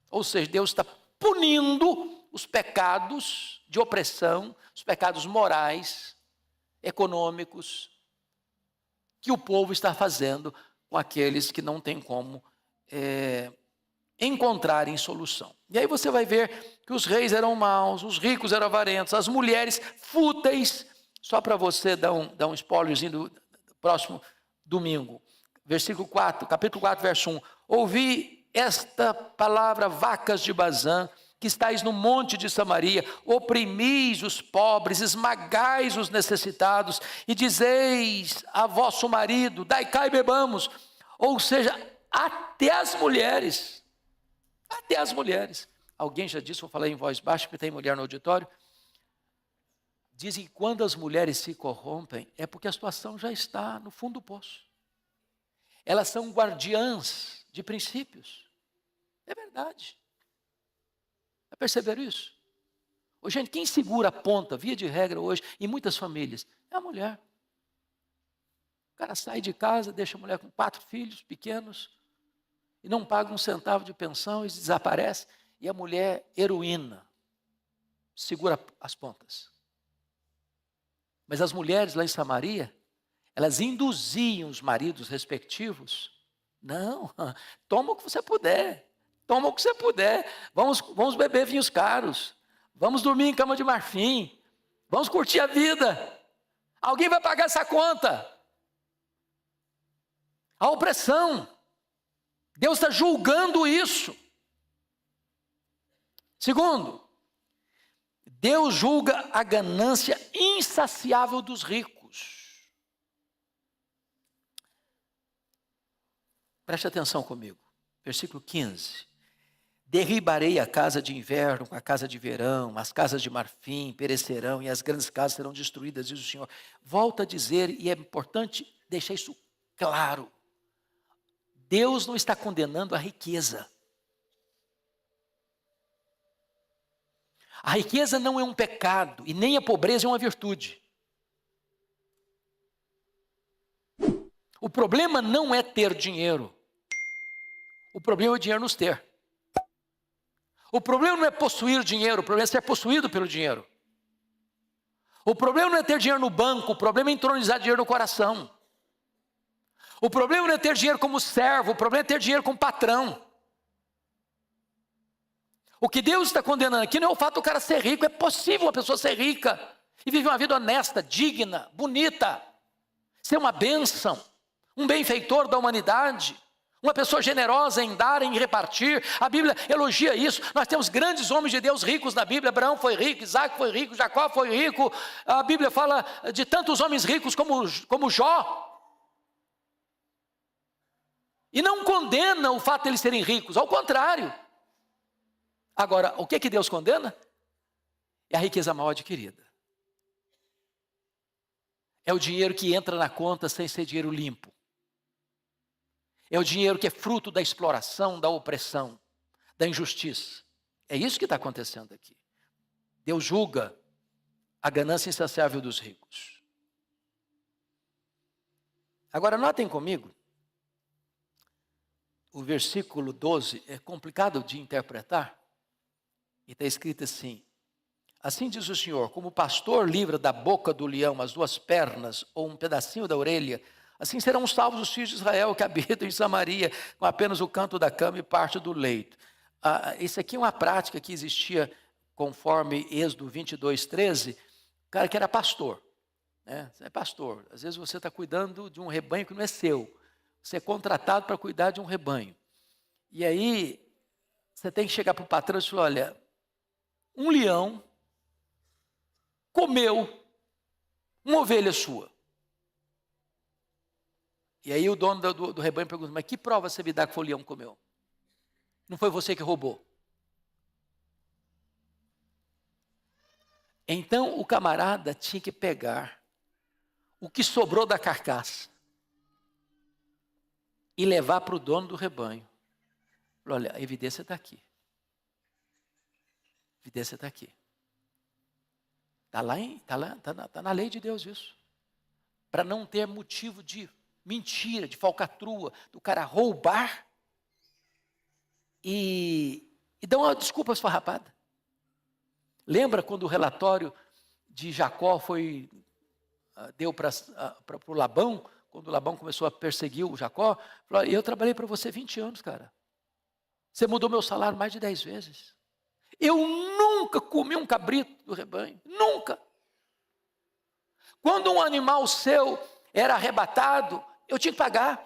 ou seja, Deus está punindo os pecados de opressão, os pecados morais, econômicos, que o povo está fazendo com aqueles que não têm como encontrarem solução. E aí você vai ver que os reis eram maus, os ricos eram avarentos, as mulheres fúteis. Só para você dar um spoilerzinho do próximo domingo. Versículo 4, capítulo 4, verso 1. Ouvi esta palavra, vacas de Bazã, que estáis no monte de Samaria, oprimis os pobres, esmagais os necessitados, e dizeis a vosso marido, dai cá e bebamos. Ou seja, até as mulheres. Alguém já disse, vou falar em voz baixa, porque tem mulher no auditório. Dizem que quando as mulheres se corrompem, é porque a situação já está no fundo do poço. Elas são guardiãs de princípios. É verdade. Já perceberam isso? Ô, gente, quem segura a ponta, via de regra hoje, em muitas famílias, é a mulher. O cara sai de casa, deixa a mulher com 4 filhos pequenos, e não paga um centavo de pensão e desaparece, e a mulher, heroína, segura as pontas. Mas as mulheres lá em Samaria, elas induziam os maridos respectivos. Não, toma o que você puder. Vamos beber vinhos caros. Vamos dormir em cama de marfim. Vamos curtir a vida. Alguém vai pagar essa conta. A opressão. Deus está julgando isso. Segundo, Deus julga a ganância insaciável dos ricos. Preste atenção comigo. Versículo 15. Derribarei a casa de inverno com a casa de verão, as casas de marfim perecerão e as grandes casas serão destruídas, diz o Senhor. Volta a dizer, e é importante deixar isso claro. Deus não está condenando a riqueza. A riqueza não é um pecado e nem a pobreza é uma virtude. O problema não é ter dinheiro. O problema é o dinheiro nos ter. O problema não é possuir dinheiro, o problema é ser possuído pelo dinheiro. O problema não é ter dinheiro no banco, o problema é entronizar dinheiro no coração. O problema não é ter dinheiro como servo, o problema é ter dinheiro como patrão. O que Deus está condenando aqui não é o fato do cara ser rico, é possível uma pessoa ser rica e viver uma vida honesta, digna, bonita, ser uma bênção, um benfeitor da humanidade, uma pessoa generosa em dar, em repartir. A Bíblia elogia isso. Nós temos grandes homens de Deus ricos na Bíblia. Abraão foi rico, Isaac foi rico, Jacó foi rico. A Bíblia fala de tantos homens ricos como Jó. E não condena o fato de eles serem ricos, ao contrário. Agora, o que Deus condena? É a riqueza mal adquirida. É o dinheiro que entra na conta sem ser dinheiro limpo. É o dinheiro que é fruto da exploração, da opressão, da injustiça. É isso que está acontecendo aqui. Deus julga a ganância insaciável dos ricos. Agora, notem comigo, o versículo 12 é complicado de interpretar. E está escrito assim: assim diz o Senhor, como o pastor livra da boca do leão as duas pernas ou um pedacinho da orelha, assim serão salvos os filhos de Israel que habitam em Samaria, com apenas o canto da cama e parte do leito. Isso aqui é uma prática que existia conforme Êxodo 22:13, o cara que era pastor. Né? Você é pastor, às vezes você está cuidando de um rebanho que não é seu. Você é contratado para cuidar de um rebanho. E aí, você tem que chegar para o patrão e falar: olha, um leão comeu uma ovelha sua. E aí o dono do rebanho pergunta: mas que prova você me dá que foi o leão que comeu? Não foi você que roubou? Então o camarada tinha que pegar o que sobrou da carcaça e levar para o dono do rebanho. Olha, a evidência está aqui. A evidência está aqui. Está na lei de Deus isso. Para não ter motivo de mentira, de falcatrua, do cara roubar e dar uma desculpa esfarrapada. Lembra quando o relatório de Jacó deu para o Labão, quando o Labão começou a perseguir o Jacó? Falou: eu trabalhei para você 20 anos, cara. Você mudou meu salário mais de 10 vezes. Eu nunca comi um cabrito do rebanho, nunca. Quando um animal seu era arrebatado, eu tinha que pagar.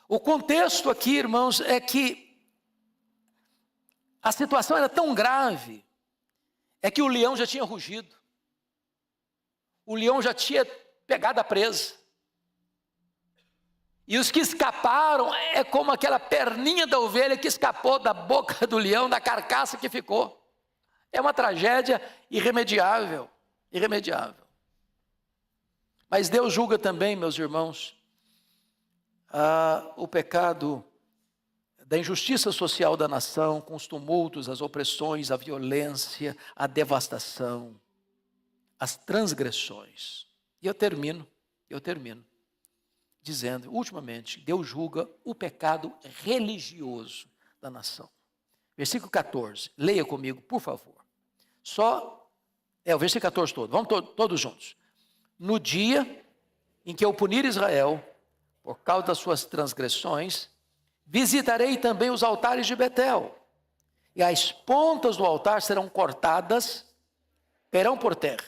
O contexto aqui, irmãos, é que a situação era tão grave, é que o leão já tinha rugido. O leão já tinha pegado a presa. E os que escaparam é como aquela perninha da ovelha que escapou da boca do leão, da carcaça que ficou. É uma tragédia irremediável, irremediável. Mas Deus julga também, meus irmãos, o pecado da injustiça social da nação, com os tumultos, as opressões, a violência, a devastação, as transgressões. E eu termino dizendo, ultimamente, Deus julga o pecado religioso da nação. Versículo 14, leia comigo, por favor. O versículo 14 todo, vamos todos juntos. No dia em que eu punir Israel, por causa das suas transgressões, visitarei também os altares de Betel, e as pontas do altar serão cortadas, cairão por terra.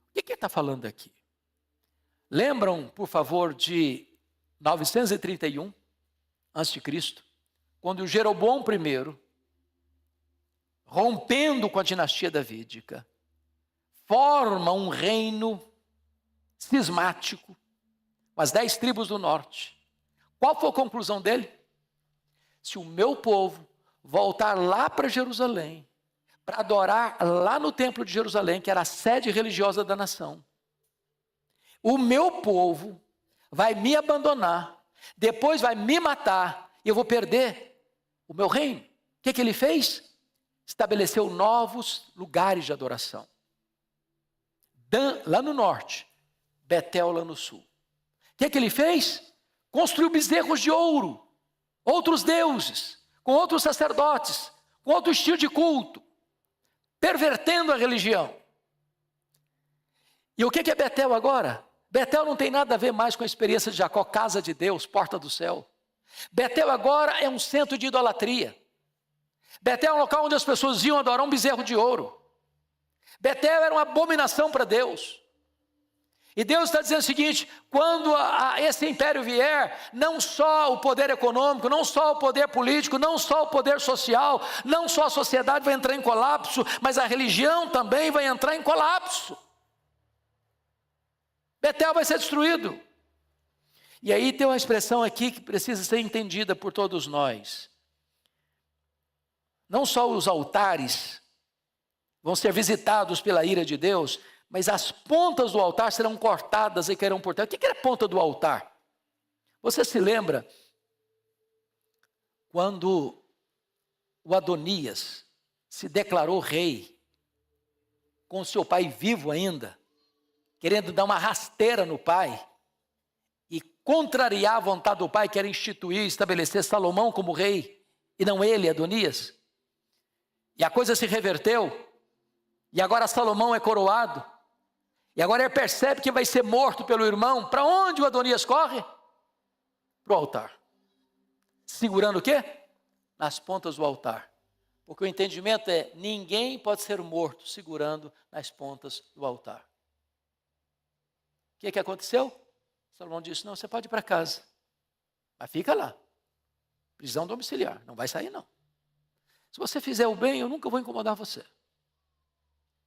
O que ele está falando aqui? Lembram, por favor, de 931 a.C., quando Jeroboão I, rompendo com a dinastia davídica, forma um reino cismático, com as 10 tribos do norte. Qual foi a conclusão dele? Se o meu povo voltar lá para Jerusalém, para adorar lá no templo de Jerusalém, que era a sede religiosa da nação, o meu povo vai me abandonar, depois vai me matar, e eu vou perder o meu reino. O que ele fez? Estabeleceu novos lugares de adoração. Dan, lá no norte, Betel lá no sul. O que ele fez? Construiu bezerros de ouro, outros deuses, com outros sacerdotes, com outro estilo de culto, pervertendo a religião. E o que é Betel agora? Betel não tem nada a ver mais com a experiência de Jacó, casa de Deus, porta do céu. Betel agora é um centro de idolatria. Betel é um local onde as pessoas iam adorar um bezerro de ouro. Betel era uma abominação para Deus. E Deus está dizendo o seguinte: quando esse império vier, não só o poder econômico, não só o poder político, não só o poder social, não só a sociedade vai entrar em colapso, mas a religião também vai entrar em colapso. Betel vai ser destruído. E aí tem uma expressão aqui que precisa ser entendida por todos nós. Não só os altares vão ser visitados pela ira de Deus, mas as pontas do altar serão cortadas e cairão por terra. O que era a ponta do altar? Você se lembra quando o Adonias se declarou rei, com seu pai vivo ainda, querendo dar uma rasteira no pai, e contrariar a vontade do pai, que era instituir e estabelecer Salomão como rei, e não ele, Adonias? E a coisa se reverteu, e agora Salomão é coroado, e agora ele percebe que vai ser morto pelo irmão. Para onde o Adonias corre? Para o altar. Segurando o quê? Nas pontas do altar. Porque o entendimento é, ninguém pode ser morto segurando nas pontas do altar. O que aconteceu? Salomão disse, não, você pode ir para casa, mas fica lá. Prisão domiciliar, não vai sair não. Se você fizer o bem, eu nunca vou incomodar você.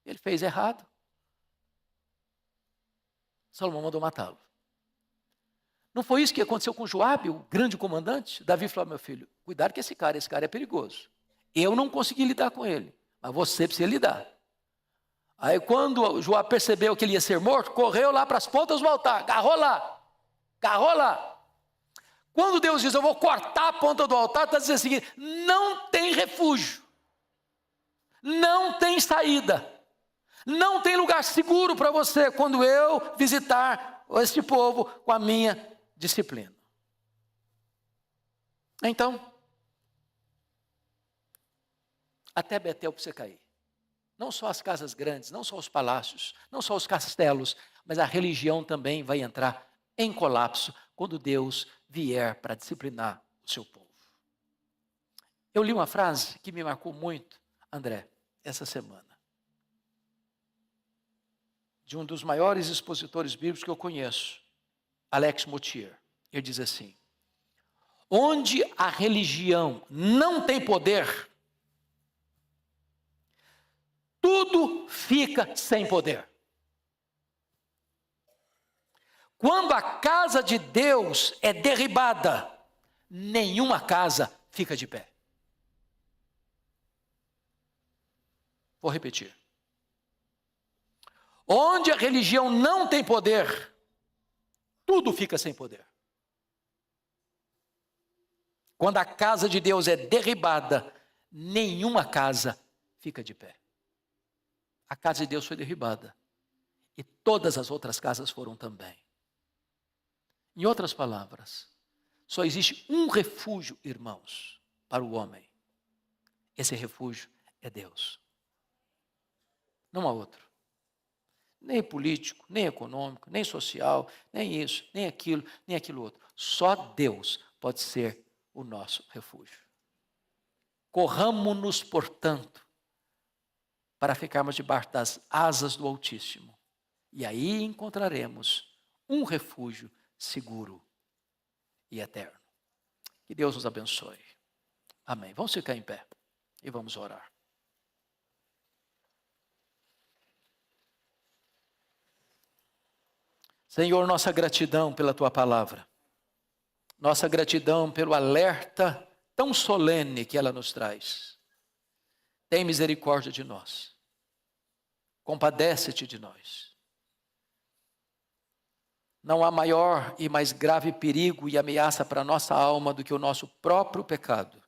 Ele fez errado. Salomão mandou matá-lo. Não foi isso que aconteceu com Joabe, o grande comandante? Davi falou, meu filho, cuidado com esse cara é perigoso. Eu não consegui lidar com ele, mas você precisa lidar. Aí quando Joabe percebeu que ele ia ser morto, correu lá para as pontas do altar, agarrou lá. Quando Deus diz, eu vou cortar a ponta do altar, está dizendo o seguinte, não tem refúgio, não tem saída, não tem lugar seguro para você quando eu visitar este povo com a minha disciplina. Então, até Betel para você cair. Não só as casas grandes, não só os palácios, não só os castelos, mas a religião também vai entrar em colapso quando Deus vier para disciplinar o seu povo. Eu li uma frase que me marcou muito, André, essa semana, de um dos maiores expositores bíblicos que eu conheço, Alex Motyer. Ele diz assim, onde a religião não tem poder, tudo fica sem poder. Quando a casa de Deus é derribada, nenhuma casa fica de pé. Vou repetir. Onde a religião não tem poder, tudo fica sem poder. Quando a casa de Deus é derribada, nenhuma casa fica de pé. A casa de Deus foi derribada. E todas as outras casas foram também. Em outras palavras, só existe um refúgio, irmãos, para o homem. Esse refúgio é Deus. Não há outro. Nem político, nem econômico, nem social, nem isso, nem aquilo outro. Só Deus pode ser o nosso refúgio. Corramo-nos, portanto, para ficarmos debaixo das asas do Altíssimo. E aí encontraremos um refúgio seguro e eterno. Que Deus nos abençoe. Amém. Vamos ficar em pé e vamos orar. Senhor, nossa gratidão pela Tua palavra. Nossa gratidão pelo alerta tão solene que ela nos traz. Tem misericórdia de nós. Compadece-te de nós. Não há maior e mais grave perigo e ameaça para a nossa alma do que o nosso próprio pecado.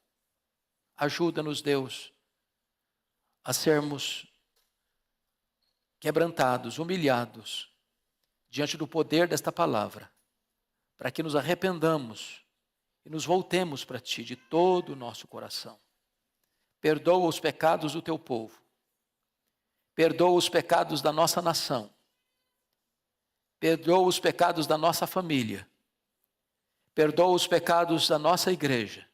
Ajuda-nos, Deus, a sermos quebrantados, humilhados, diante do poder desta palavra, para que nos arrependamos e nos voltemos para Ti de todo o nosso coração. Perdoa os pecados do Teu povo. Perdoa os pecados da nossa nação. Perdoa os pecados da nossa família. Perdoa os pecados da nossa igreja.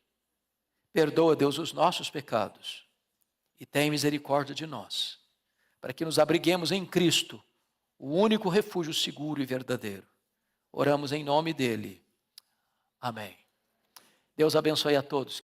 Perdoa, Deus, os nossos pecados. E tem misericórdia de nós, para que nos abriguemos em Cristo, o único refúgio seguro e verdadeiro. Oramos em nome dEle. Amém. Deus abençoe a todos.